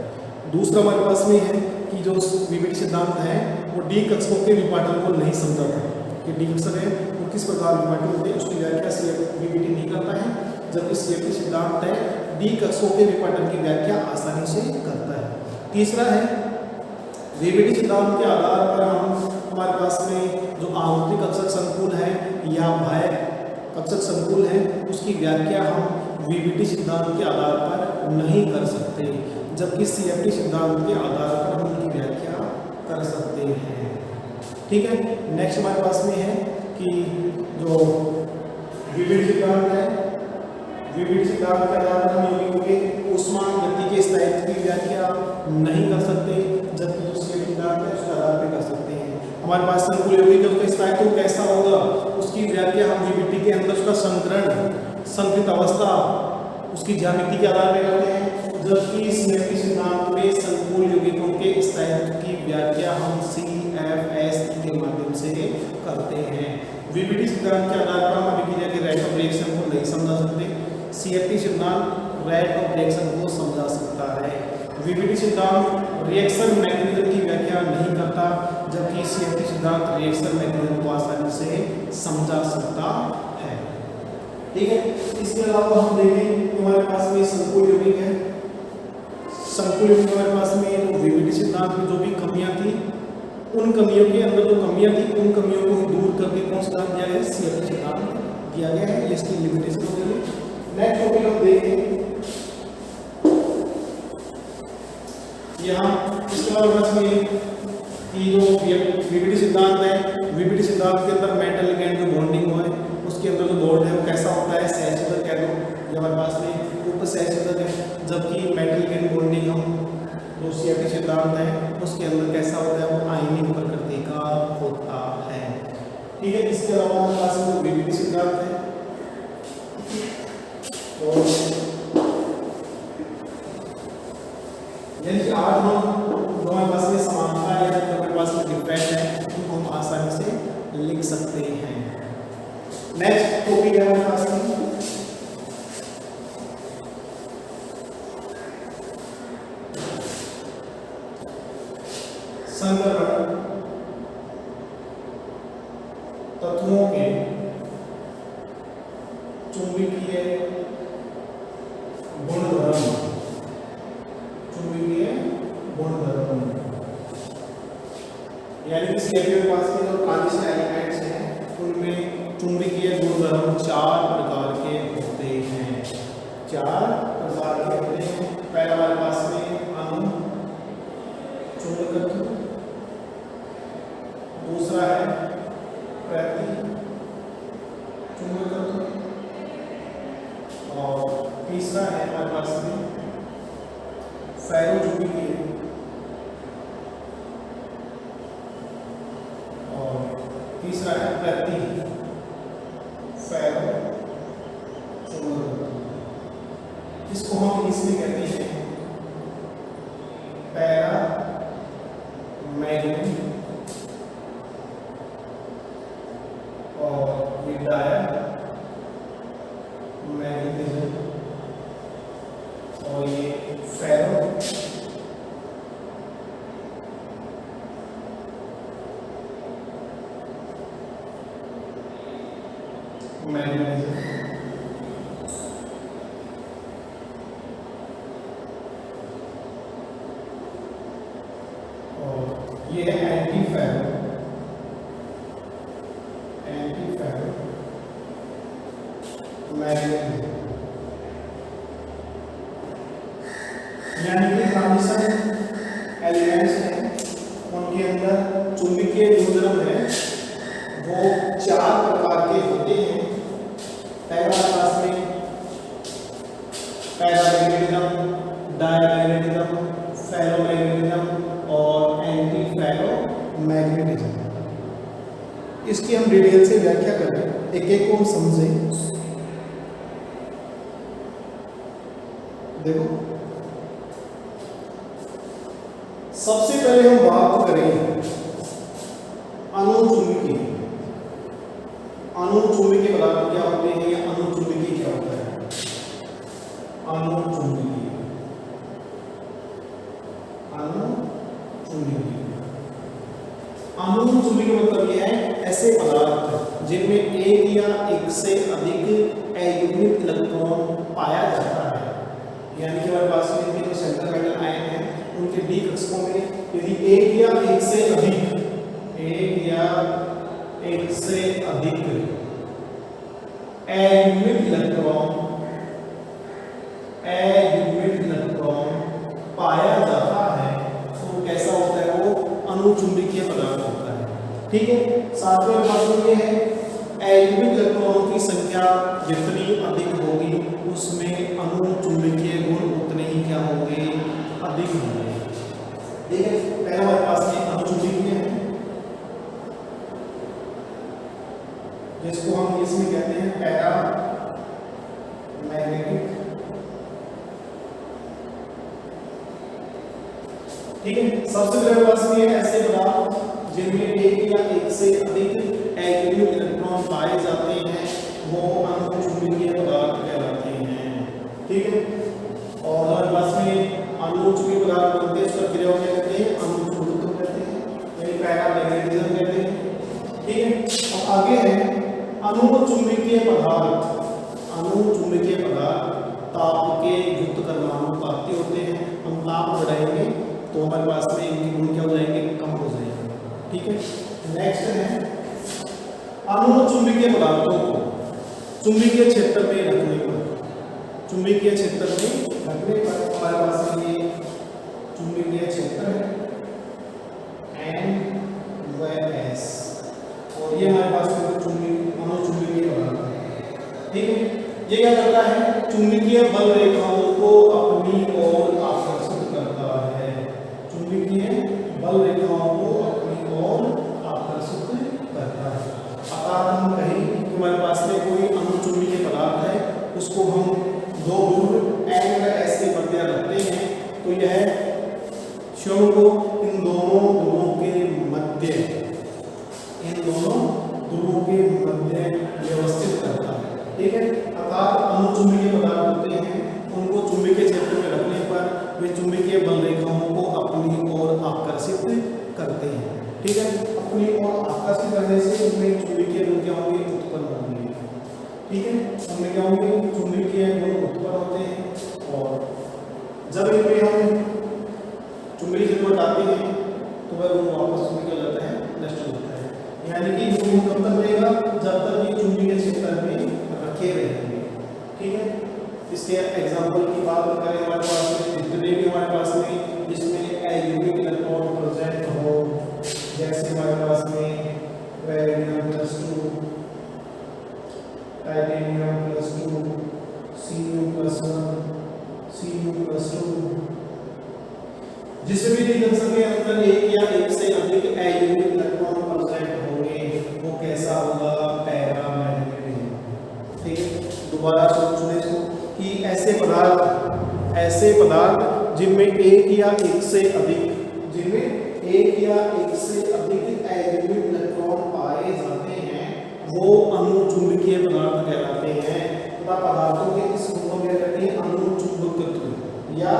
दूसरा हमारे पास में है कि जो बीबीटी सिद्धांत है वो डी कक्षकों के विपाटन को नहीं समझाता कि डी कक्षक है वो किस प्रकार विपाटन होते हैं, उसकी व्याख्या बीबीटी नहीं करता है, जबकि सीएफटी सिद्धांत है डी कक्षकों के विपाटन की व्याख्या आसानी से करता है। तीसरा है बीबीटी सिद्धांत के आधार पर हमारे पास में जो आंतरिक कक्षक संकुल है या बाह्य कक्षक संकुल है उसकी व्याख्या हम बीबीटी सिद्धांत के आधार पर नहीं कर सकते, जबकि सीएफटी सिद्धांत के आधार पर हम उनकी व्याख्या कर सकते हैं। ठीक है, नेक्स्ट हमारे पास में है कि जो बीबीटी सिद्धांत है, बीबीटी सिद्धांत के आधार पर हम यौगिकों के ऊष्मागत गति के स्थायित्व की व्याख्या नहीं कर सकते, जबकि जो सीएफटी सिद्धांत है उसके आधार पर कर सकते हैं। हमारे पास संकुल यौगिक का स्थायित्व कैसा होगा उसकी व्याख्या हम बीबीटी के अंदर उसका संकरण, संकृत अवस्था, उसकी ज्यामिति के आधार पर करते हैं, जबकि सीएफटी सिद्धांत में संकुल यौगिकों के स्थायित्व की व्याख्या हम CFSE के माध्यम से करते हैं। बीबीटी सिद्धांत के आधार पर हम अभिक्रिया के रेट ऑफ रिएक्शन को नहीं समझा सकते, सीएफटी सिद्धांत रेट ऑफ रिएक्शन को समझा सकता है। बीबीटी सिद्धांत रिएक्शन मैकेनिज्म की व्याख्या नहीं करता, जबकि सीएफटी सिद्धांत रिएक्शन मैकेनिज्म को आसानी से समझा सकता है। ठीक है, इसके अलावा हम देखें कि हमारे पास में संकुल यौगिक है। संकुल यौगिक हमारे पास में तो बीबीटी सिद्धांत में जो भी कमियां थी उन कमियों के अंदर जो कमियां थी उन कमियों को दूर करके कौन सा सिद्धांत दिया गया है, सीएफटी सिद्धांत दिया गया है। इसकी लिमिटेशन हो गई। नेक्स्ट टॉपिक हम देखें यहाँ इसके बाद में कि जो बीबीटी सिद्धांत है, बीबीटी सिद्धांत के अंदर मेटल लिगेंड जो बॉन्डिंग हो है उसके अंदर जो बॉन्ड है वो कैसा होता है, सहसंयोजक कह दो, ये हमारे पास में उप सहसंयोजक है, जबकि मेटल लिगेंड बॉन्डिंग हम जो सीएफटी सिद्धांत है उसके अंदर कैसा होता है, वो आयनिक प्रकृति का होता है। ठीक है, इसके अलावा हमारे पास में बीबीटी सिद्धांत है तो यानी 8 जो हमारे पास में समानता है या हमारे पास में डिफरेंट है उनको हम आसानी से लिख सकते हैं। नेक्स्ट टॉपिक है हमारे पास में संकरण तत्वों के चुंबकीय गुणधर्म, यानी कि सीएफटी के पास में जो ट्रांजिशन एलिमेंट्स हैं उनमें चुंबकीय गुणधर्म 4 प्रकार के होते हैं। 4 प्रकार के होते हैं। पहला हमारे पास में अणु चुंबकत्व, दूसरा है प्रति चुंबकत्व और तीसरा है हमारे पास में फेरोचुंबकीय और तीसरा है प्रति फेरो चुंबकत्व। इसको हम इसमें कहते हैं पैरा मैग्नेटिक और डाया मैग्नेटिज्म और ये फेरो मैग्नेटिज्म और ये है एंटी फेरो मैग्नेटिज्म। यानी कि ट्रांजिशन मैग्नेटिज्म है वो 4 प्रकार के होते हैं। पहला क्लास में पैरामैग्नेटिज्म, डायमैग्नेटिज्म, फेरोमैग्नेटिज्म और एंटी फेरोमैग्नेटिज्म। इसकी हम डिटेल से व्याख्या करें, एक एक को हम समझें। देखो, सबसे पहले हम बात करें अनुचुंबकीय। अनुचुंबकीय पदार्थ क्या होते हैं या अनुचुंबकीय क्या होता है? अनुचुंबकीय, अनुचुंबकीय, अनुचुंबकीय मतलब यह है ऐसे पदार्थ जिनमें एक या एक से अधिक अयुग्मित इलेक्ट्रॉन पाया जाता है। यानी कि हमारे पास में इनके जो सेंट्रल मेटल आयन हैं उनके डी कक्षकों में यदि एक या एक से अधिक अयुग्मित इलेक्ट्रॉन पाया जाता है तो कैसा होता है? वो अनुचुंबकीय पदार्थ होता है। ठीक है, सातवें बात ये है अयुग्मित इलेक्ट्रॉनों की संख्या जितनी अधिक होगी उसमें अनुचुंबकीय गुण उतने ही क्या होंगे? अधिक होंगे। ठीक है, पहला हमारे पास में अनुचुंबकीय है जिसको हम इसमें कहते हैं पैरामैग्नेटिक। ठीक है, सबसे पहले पास में ऐसे पदार्थ जिनमें एक या एक से अधिक अयुग्मित इलेक्ट्रॉन पाए जाते हैं वो अनुचुंबकीय पदार्थ कहलाते हैं। ठीक है, और हमारे पास में अनुचुंबकीय पदार्थ बनते हैं उसका क्रिया क्या कहते हैं? अनुचुंबकत्व कहते हैं, यानी पैरामैग्नेटिज्म कहते हैं। ठीक है, अब आगे है अनुचुंबकीय पदार्थ। अनुचुंबकीय पदार्थ ताप के युक्त कर्मानुपाती होते हैं। हम ताप बढ़ाएंगे तो हमारे पास में इनके गुण क्या हो जाएंगे? कम हो जाएंगे। ठीक है, नेक्स्ट है अनुचुंबकीय पदार्थों को चुंबकीय क्षेत्र में रखने पर, चुंबकीय क्षेत्र में रखने पर हमारे पास में ये चुंबकीय क्षेत्र है N/S और ये हमारे पास में अनुचुंबकीय पदार्थ है। ठीक है, ये क्या करता है? चुंबकीय बल रेखाओं को अपनी ओर आकर्षित करता है। चुंबकीय बल रेखाओं को अपनी ओर आकर्षित करता है। अर्थात हम कहें कि हमारे पास में कोई अनुचुंबकीय पदार्थ है, उसको हम दो ध्रुव N व S के मध्य रखते हैं तो यह स्वयं को इन दोनों ध्रुवों के मध्य व्यवस्थित करता है। ठीक है, अर्थात अनुचुंबकीय पदार्थ होते हैं उनको चुंबकीय क्षेत्र में रखने पर वे चुंबकीय बल रेखाओं को अपनी ओर आकर्षित करते हैं। ठीक है, अपनी ओर आकर्षित करने से उनमें चुंबकीय गुण क्या होंगे? उत्पन्न होंगे। ठीक है, उनमें क्या होंगे? चुंबकीय गुण उत्पन्न होते हैं और जब इनमें हम चुंबकीय क्षेत्र में डालते हैं तो वह गुण वापस क्या जाता है? नष्ट होता है। यानी कि गुण कब तक रहेगा? जब तक ये चुंबकीय क्षेत्र में रखे रहेंगे। ठीक है, इसके एग्जांपल की बात करें हमारे पास में जितने भी हमारे पास में जिसमें अयुग्मित इलेक्ट्रॉन प्रेजेंट हो, जैसे हमारे पास में वैलेडियम +2, टाइटेनियम +2, Cu+1, Cu+2, जिसमें भी निकल के अंदर एक या एक से अधिक अयुग्मित इलेक्ट्रॉन प्रेजेंट होंगे वो कैसा होगा? पैरामैग्नेटिज्म। ठीक है, दोबारा सुने इसको कि ऐसे पदार्थ जिनमें एक या एक से अधिक अयुग्मित इलेक्ट्रॉन पाए जाते हैं वो अनुचुंबकीय पदार्थ कहलाते हैं। तथा पदार्थों के इस गुण को क्या कहते हैं? अनुचुंबकत्व या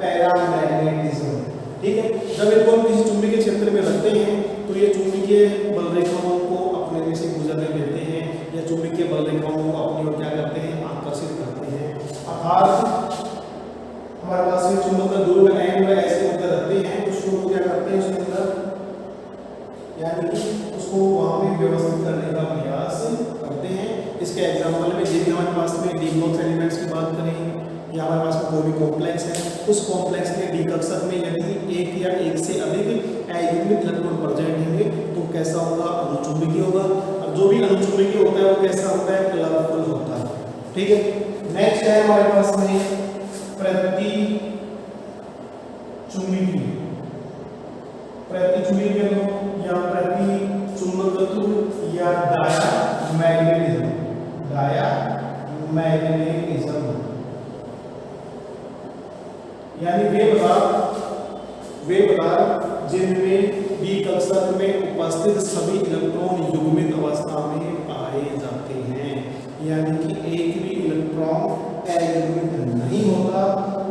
पैरामैग्नेटिज्म। ठीक है, जब इनको हम किसी चुंबकीय क्षेत्र में रखते हैं तो ये चुंबकीय बल रेखाओं को अपने में से गुजरने देते हैं या चुंबकीय बल रेखाओं को अपनी ओर क्या करते हैं? आकर्षित करते हैं। अर्थात हमारे पास में चुंबक का ध्रुव N व S के अंदर रखते हैं तो उसको क्या करते हैं? उसके अंदर यानी कि उसको वहां में व्यवस्थित करने का प्रयास करते हैं। इसके एग्जाम्पल में यदि हमारे पास में डी बॉक्स एलिमेंट्स की बात करें या हमारे पास कोई भी कॉम्प्लेक्स है, उस कॉम्प्लेक्स के डी कक्षक में यदि एक या एक से अधिक अयुग्मित इलेक्ट्रॉन प्रेजेंट होंगे तो वो कैसा होगा, अनुचुंबकीय होगा। अब जो भी अनुचुंबकीय होता है वो कैसा होता है, कलरफुल होता है। ठीक है, नेक्स्ट है हमारे पास में प्रतिचुंबकीय। प्रतिचुंबकीय या प्रतिचुंबकत्व या डायामैग्नेटिज्म। डायामैग्नेटिज्म यानी वे पदार्थ जिनमें B कक्षक में उपस्थित सभी इलेक्ट्रॉन युग्मित अवस्था में पाए जाते हैं, यानी कि एक भी इलेक्ट्रॉन अयुग्मित नहीं होता,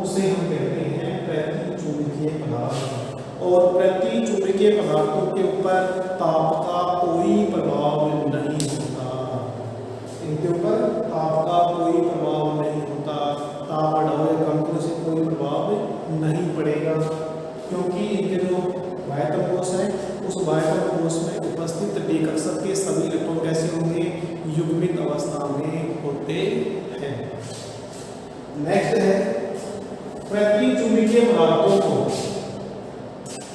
उसे हम कहते हैं प्रतिचुंबकीय पदार्थ। और प्रतिचुंबकीय पदार्थों के ऊपर ताप का कोई प्रभाव नहीं होता, इनके ऊपर ताप का कोई प्रभाव नहीं होता। ताप बढ़ाओ या कम करो से कोई प्रभाव नहीं पड़ेगा, क्योंकि इनके जो बाह्यतम कोश है उस बाह्यतम कोश में उपस्थित D कक्षक के सभी इलेक्ट्रॉन कैसे होंगे, युग्मित अवस्था में होते हैं। नेक्स्ट है प्रतिचुंबकीय पदार्थों को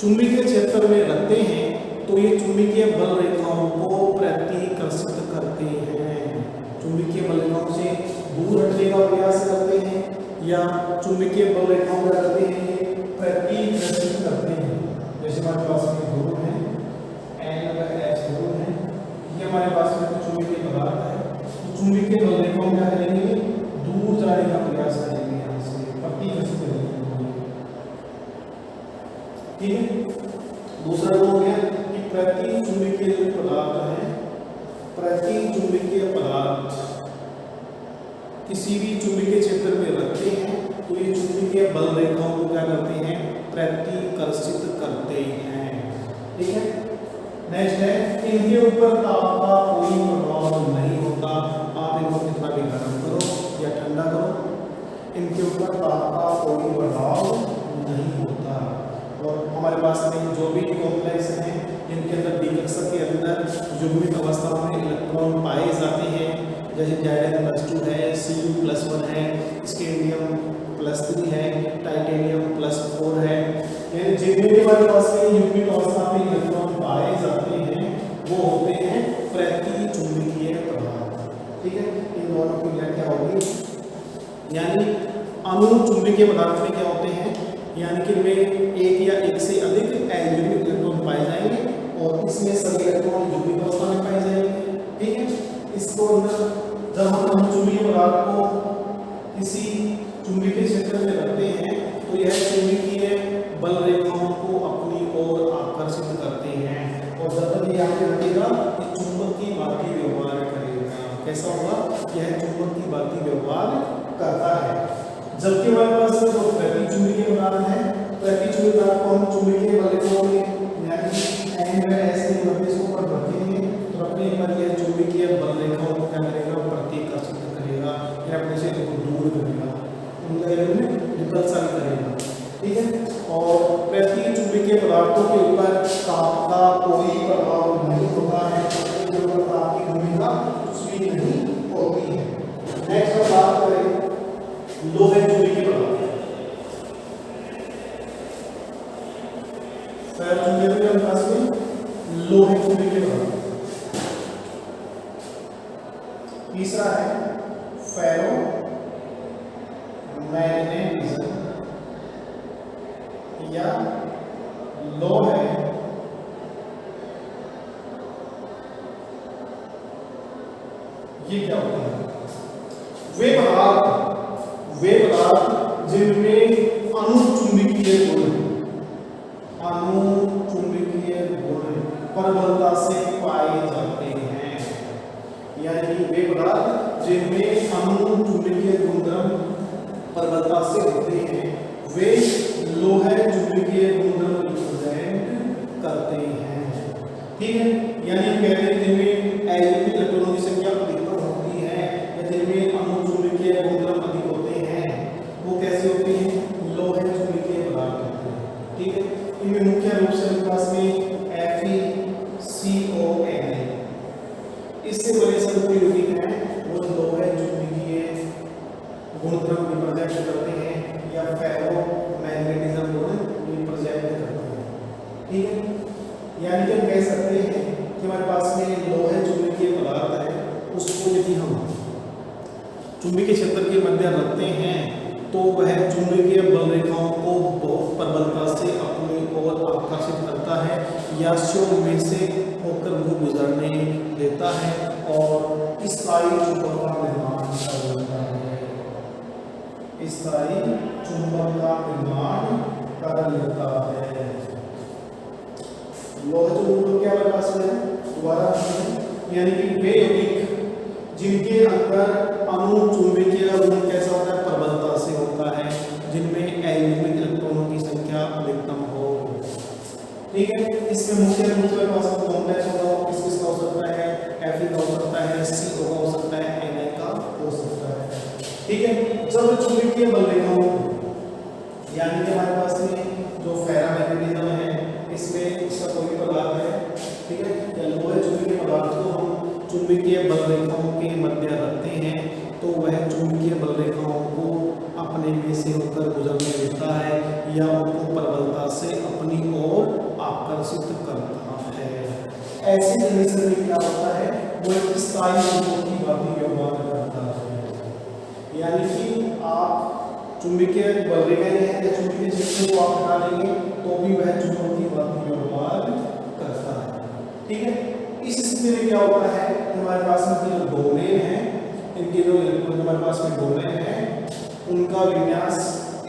चुंबकीय क्षेत्र में रखते हैं तो ये चुंबकीय बल रेखाओं को प्रतिकर्षित करते हैं। चुंबकीय बल रेखाओं से दूर हटने का प्रयास करते हैं या चुंबकीय बल रेखाओं को रखते हैं, प्रतिकर्षित करते हैं। जैसे हमारे पास में ध्रुव है, N और S ध्रुव है, ये हमारे पास में चुंबकीय पदार्थ है, तो चुंबकीय बल रेखाओं क्या करेंगे, दूर जाने का प्रयास करेंगे, यहाँ से प्रतिकर्षित करेंगे। ठीक है, दूसरा हो गया कि प्रतिचुंबकीय जो पदार्थ है, प्रतिचुंबकीय पदार्थ किसी भी चुंबकीय क्षेत्र में रखते हैं तो ये चुंबकीय बल रेखाओं को क्या करते हैं, प्रतिकर्षित करते हैं। ठीक है, नेक्स्ट है इनके ऊपर ताप का कोई प्रभाव नहीं होता। आप इनको कितना भी गर्म करो या ठंडा करो, इनके ऊपर ताप का कोई प्रभाव नहीं होता। और हमारे पास में जो भी कॉम्प्लेक्स हैं इनके अंदर D कक्षक के अंदर युग्मित अवस्था में इलेक्ट्रॉन पाए जाते हैं, जैसे जाइरेन +2 है, Cu+1 है, स्कैंडियम +3 है, टाइटेनियम +4 है। यानी जितने भी हमारे पास में युग्मित अवस्था में इलेक्ट्रॉन पाए जाते हैं वो होते हैं प्रतिचुंबकीय पदार्थ। ठीक है, इन दोनों की व्याख्या होगी। यानी अनुचुंबकीय पदार्थ में क्या होते हैं, यानी कि इनमें एक या एक से अधिक अयुग्मित इलेक्ट्रॉन पाए जाएंगे और इसमें सभी इलेक्ट्रॉन युग्मित अवस्था में पाए जाएंगे। ठीक है, इसको अंदर जब हम अनुचुंबकीय पदार्थ को किसी चुंबकीय क्षेत्र में रखते हैं तो यह चुंबकीय बल रेखाओं को अपनी ओर आकर्षित करते हैं और जब तक ये आगे रखेगा ये चुंबक की भांति व्यवहार करेगा। कैसा होगा, यह चुंबक की भांति व्यवहार करता है। जबकि हमारे पास जो प्रतिचुंबकीय पदार्थ है, प्रतिचुंबकीय पदार्थ को हम चुंबकीय बल रेखाओं में यानी N और S के मध्य पर रखेंगे तो अपने पर यह चुंबकीय बल रेखाओं को क्या करेगा, प्रतिकर्षित करेगा या अपने से दूर करेगा, उनका रिपल्सन करेगा। ठीक है, और प्रतिचुंबकीय पदार्थों के ऊपर ताप का कोई प्रभाव नहीं होता है, इनके ऊपर ताप की भूमिका कुछ भी नहीं होती है। नेक्स्ट हम बात करें लोहे चुंबकीय पदार्थ। चुंबकीय पदार्थ में लोहे चुंबकीय पदार्थ। तीसरा है फेरो मैग्नेटिज्म या लोहे ये क्या होता है, वे पदार्थ जिनमें अनुचुंबकीय गुण प्रबलता से पाए जाते हैं। यानी कि वे पदार्थ जिनमें अनुचुंबकीय गुणधर्म प्रबलता से होते हैं वे लोहे चुंबकीय गुणधर्म रिप्रेजेंट करते हैं। ठीक है, यानी हम कहते हैं जिनमें अयुग्मित इलेक्ट्रॉनों की संख्या अधिकतम होती है या जिनमें अनुचुंबकीय गुणधर्म अधिक होते हैं वो कैसे होते हैं, लोहे चुंबकीय पदार्थ होते हैं। ठीक है, इनमें मुख्य रूप से हमारे पास में FeCO है, इससे बड़े सभी यौगिक हैं वो लोहे चुंबकीय गुणधर्म रिप्रेजेंट करते हैं या फेरो मैग्नेटिज्म गुण रिप्रेजेंट करते हैं। ठीक है, यानी कि हम कह सकते हैं कि हमारे पास में लोहे चुंबकीय पदार्थ है, उसको यदि हम चुंबकीय क्षेत्र के मध्य रखते हैं तो वह चुंबकीय बल रेखाओं को बहुत प्रबलता से अपनी ओर आकर्षित करता है या स्यों में से होकर वो गुजरने देता है और स्थायी चुंबक का निर्माण कर देता है। स्थायी चुंबक का निर्माण कर लेता है। लोहे चुंबक क्या हमारे पास है दोबारा, यानी कि वे यौगिक जिनके अंदर अणु चुंबकीय गुण कैसा होता है, प्रबलता से होता है, जिनमें एटॉमिक इलेक्ट्रॉनों की संख्या अधिकतम हो। ठीक है, इसमें मुख्य रूप से कॉम्प्लेक्स होगा, किस का हो सकता है, Fe का हो सकता है, CO का हो सकता है, Na का हो सकता है। ठीक है, जब चुंबकीय बल रेखाओं यानी कि हमारे पास में जो फेरामैग्नेटिज्म है, इसमें इसका कोई पदार्थ है, ठीक है, या लोहे चुंबकीय पदार्थ को हम चुंबकीय बल रेखाओं के मध्य रखते हैं तो वह चुंबकीय बल रेखाओं को अपने में से होकर गुजरने देता है या उनको प्रबलता से अपनी ओर आकर्षित करता है। ऐसी कंडीशन में क्या होता है, वो एक स्थायी चुंबक की भांति व्यवहार करता है। यानी कि आप चुंबकीय बल रेखाएं हैं या चुंबकीय क्षेत्र को आप हटा देंगे तो भी वह चुंबक की भांति व्यवहार करता है। ठीक है, इस स्थिति में क्या होता है, हमारे पास में जो डोमेन है, इनके जो हमारे पास में डोमेन है, उनका विन्यास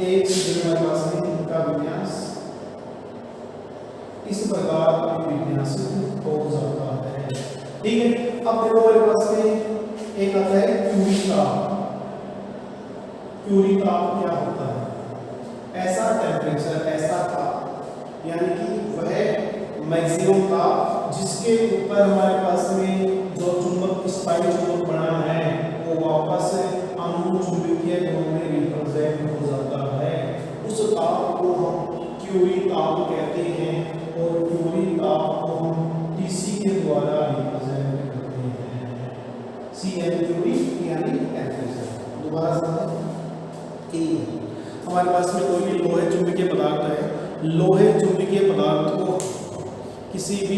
एक हमारे पास में उनका विन्यास इस प्रकार विन्यासित हो जाता है। ठीक है, अब देखो हमारे पास में एक आता है क्यूरी ताप। क्यूरी ताप क्या होता है, ऐसा टेम्परेचर, ऐसा ताप, यानी कि वह मैक्सिमम ताप जिसके ऊपर हमारे पास में जो चुंबक स्थायी चुंबक बना है वो वापस अणु चुंबकीय गुण में रिप्रेजेंट हो जाता है। उस ताप को हम क्यूरी ताप कहते हैं और क्यूरी ताप को हम टीसी के द्वारा रिप्रेजेंट करते हैं। Cm क्यूरी यानी टेम्परेचर। दोबारा समझें कि हमारे पास में कोई भी लोहे चुंबकीय पदार्थ है, लोहे चुंबकीय पदार्थ को किसी भी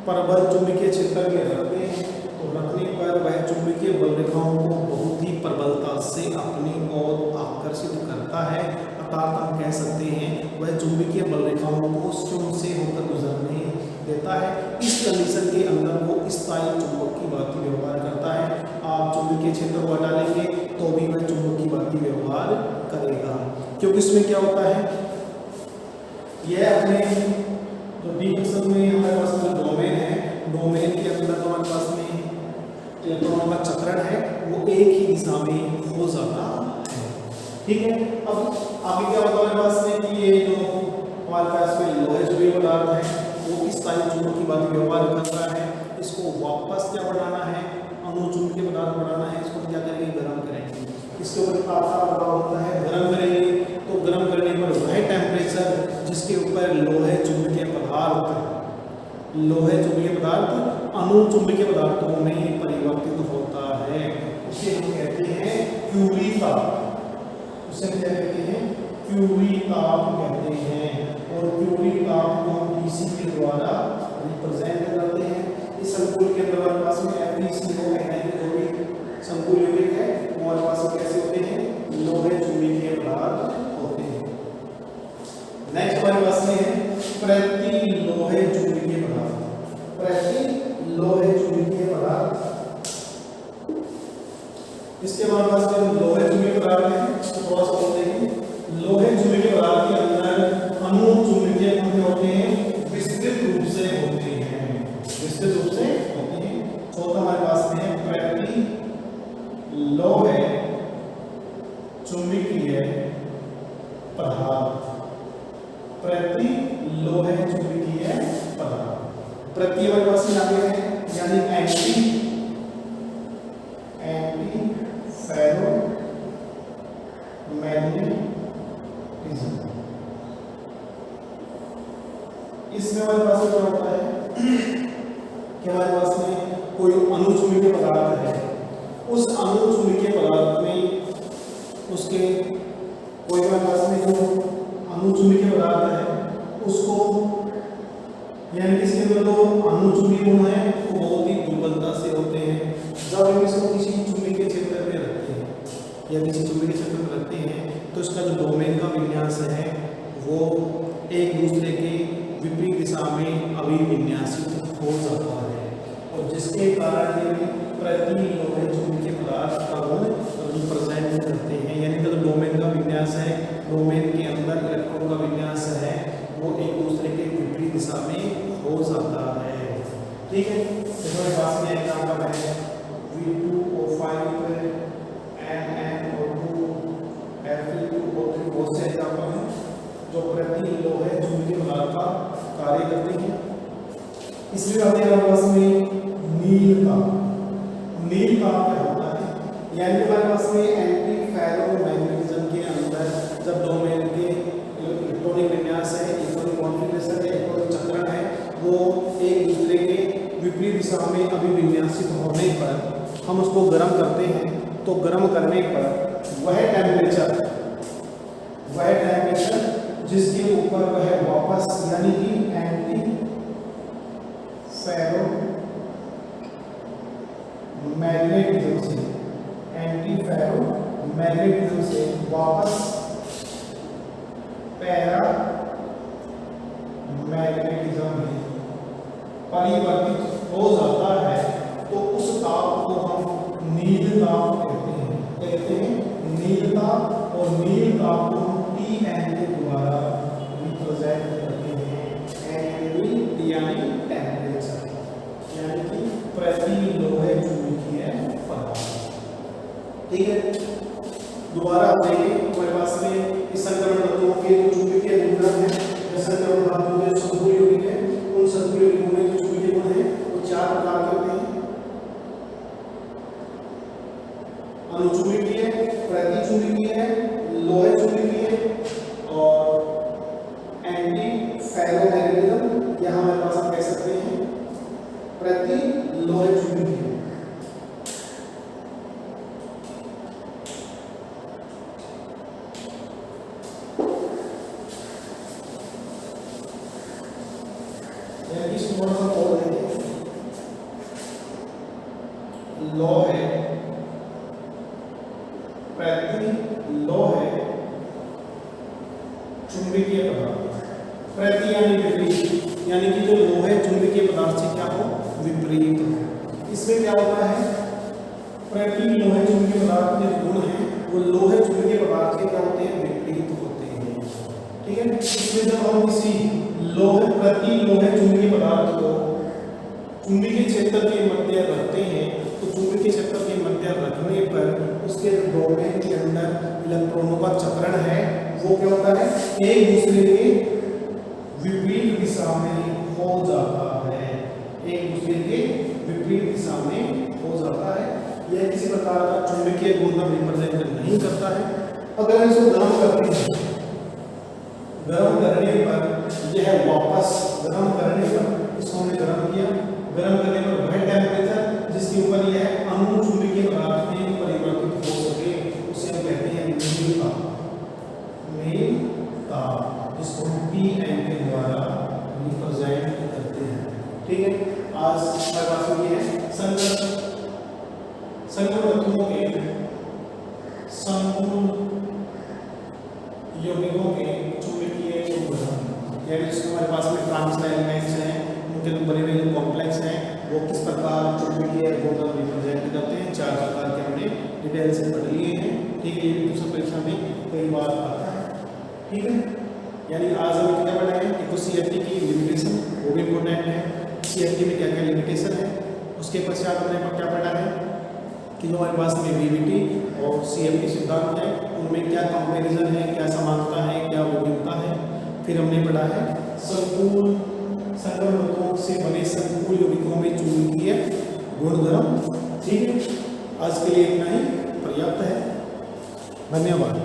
प्रबल चुंबकीय क्षेत्र में रखते हैं तो रखने पर वह चुंबकीय बल रेखाओं को बहुत ही प्रबलता से अपनी ओर आकर्षित करता है। अर्थात हम कह सकते हैं वह चुंबकीय बल रेखाओं को स्वयं से होकर गुजरने देता है। इस कंडीशन के अंदर वो स्थायी चुंबक की भांति व्यवहार करता है। आप चुंबकीय क्षेत्र को हटा लेंगे तो भी वह चुंबक की भांति व्यवहार करेगा, क्योंकि इसमें क्या होता है, यह अपने तो डी कक्षक में हमारे पास में डोमेन है, डोमेन के अंदर हमारे पास में इलेक्ट्रॉनों का चक्रण है, वो एक ही दिशा में हो जाता है। ठीक है, अब आगे क्या होता है हमारे पास में कि ये जो हमारे पास में लोहे चुंबकीय पदार्थ है वो स्थायी चुंबक की भांति व्यवहार करता है। इसको वापस क्या बनाना है, अणु चुंबकीय पदार्थ बनाना है। इसको क्या करेंगे, गर्म करेंगे। इसके ऊपर तापमान बढ़ा होता है, गर्म करेंगे तो गर्म करने पर वह टेम्परेचर जिसके ऊपर लोहे चुंबकीय पदार्थ अणु चुंबकीय पदार्थों में परिवर्तित होता है, उसे हम कहते हैं क्यूरी ताप। उसे क्या कहते हैं, क्यूरी ताप कहते हैं। और क्यूरी ताप को हम टीसी के द्वारा रिप्रेजेंट करते हैं। इस संकुल के अंदर हमारे पास में FeCO जो भी संकुल यौगिक है वो हमारे पास में कैसे होते हैं, लोहे चुंबकीय पदार्थ होते हैं। नेक्स्ट हमारे पास में है प्रति लोहे चुंबकीय पदार्थ। प्रति लोहे चुंबकीय पदार्थ, इसके हमारे पास में लोहे चुंबकीय पदार्थ है, इसको थोड़ा सा और देखें। लोहे चुंबकीय पदार्थ के अंदर अणु चुंबकीय गुण होते हैं, विस्तृत रूप से होते हैं, विस्तृत रूप से होते हैं। चौथा हमारे पास में है प्रति लोहे चुंबकीय पदार्थ। प्रति लोहे चुंबकीय पदार्थ, प्रति हमारे पास में आगे है यानी एंटी फेरो मैग्नेटिज्म। इसमें हमारे पास क्या होता है कि हमारे पास में कोई अणु चुंबकीय पदार्थ है, उस अणु चुंबकीय पदार्थ में उसके कोई हमारे पास में जो अणु चुंबकीय पदार्थ है उसको यानी इसके अंदर जो अणु चुंबकीय गुण है वो बहुत ही दुर्बलता से होते हैं। जब हम इसको किसी चुंबकीय क्षेत्र में रखते हैं या किसी चुंबकीय क्षेत्र में रखते हैं तो इसका जो डोमेन का विन्यास है वो एक दूसरे के विपरीत दिशा में अभिविन्यासित हो जाता है, और जिसके कारण ये प्रति लोहे चुंबकीय पदार्थ का गुण रिप्रेजेंट करते हैं। यानी कि जो डोमेन का विन्यास है, डोमेन के अंदर इलेक्ट्रॉन का विन्यास है, वो एक दूसरे के विपरीत दिशा में हो जाता है। ठीक है, तो हमारे पास में एग्जांपल है V2O5 NnO2 Fe2O3, बहुत से एग्जांपल हैं जो प्रति लोहे चुंबकीय पदार्थ का कार्य करते हैं। इसमें आते हैं हमारे पास में नील ताप। नील ताप क्या होता है, यानी हमारे पास में एंटी फेरोमैग्नेटिज्म के अंदर जब डोमेन के इलेक्ट्रॉनिक विन्यास है, इलेक्ट्रॉनिक कॉन्फ़िगरेशन है, इलेक्ट्रॉनिक चक्रण है, वो एक दूसरे के विपरीत दिशा में अभिविन्यासित होने पर हम उसको गर्म करते हैं, तो गर्म करने पर वह टेम्परेचर जिसके ऊपर वह वापस यानी कि एंटी फेरो मैग्नेटिज्म से वापस पैरा मैग्नेटिज्म में परिवर्तित हो जाता है, तो उस ताप को हम नील ताप कहते हैं नील ताप। और नील ताप को हम Tn के द्वारा रिप्रेजेंट करते हैं। N यानी टेम्परेचर, यानी कि प्रति लोहे चुंबकीय पदार्थ। ठीक है, दोबारा देखें हमारे पास में इस संक्रमण तत्वों के जो चुंबकीय गुण हैं, संक्रमण धातुओं के संकुल यौगिक है, उन संकुल यौगिकों में जो चुंबकीय गुण है वो 4 प्रकार के होते हैं। अणुचुंबकीय, प्रतिचुंबकीय, लोहे चुंबकीय और एंटी फेरोमैग्नेटिज्म, या हमारे पास हम कह सकते हैं प्रति लोहे चुंबकीय। लोहे प्रति लोहे चुंबकीय पदार्थ, प्रति यानी विपरीत, यानी कि जो लोहे चुंबकीय पदार्थ से क्या हो विपरीत हो। इसमें क्या होता है, प्रति लोहे चुंबकीय पदार्थ के गुण हैं वो लोहे चुंबकीय पदार्थ के क्या होते हैं विपरीत होते हैं। ठीक है, इसमें जब हम किसी लोहे प्रति लोहे चुंबकीय पदार्थ को चुंबकीय क्षेत्र के मध्य रखते हैं, तो चुंबकीय क्षेत्र के मध्य रखने पर उसके डोमेन के अंदर इलेक्ट्रॉनों का चक्रण है वो क्या होता है एक दूसरे के विपरीत दिशा में हो जाता है, एक दूसरे के विपरीत दिशा में हो जाता है। यह किसी प्रकार का चुंबकीय गुण रिप्रेजेंट नहीं करता है। अगर हम इसको गर्म करते हैं, गर्म करने पर यह वापस गर्म करने पर इसको हमने गर्म किया, गर्म करने पर वह टेम्परेचर जिसके ऊपर यह अणु चुंबकीय पदार्थ में परिवर्तित हो सके उसे हम कहते हैं नील ताप, जिसको हम Tn के द्वारा रिप्रेजेंट करते हैं। ठीक है, आज हमारे पास ये है संकरण तत्वों के संपूर्ण यौगिकों के चुंबकीय गुण, यानी जिसमें हमारे पास में ट्रांजिशन एलिमेंट्स हैं, उनके जो बने हुए जो कॉम्प्लेक्स हैं वो किस प्रकार चुंबकीय गुण रिप्रेजेंट करते हैं। 4 प्रकार के हमने डिटेल से पढ़ लिए हैं। ठीक है, ये भी दूसरी परीक्षा में कई बार आता है। ठीक है, यानी आज हम क्या पढ़ा है, एक तो CFT की लिमिटेशन वो भी इम्पोर्टेंट है, CFT में क्या क्या लिमिटेशन है। उसके पश्चात हमने क्या पढ़ा है कि जो हमारे पास में VVT और CFT सिद्धांत है उनमें क्या कंपैरिजन है, क्या समानता है, क्या विभिन्नता है। फिर हमने पढ़ा है संकरण तत्वों से बने संकुल यौगिकों में चुंबकीय गुणधर्म। ठीक है, आज के लिए इतना ही पर्याप्त है। धन्यवाद।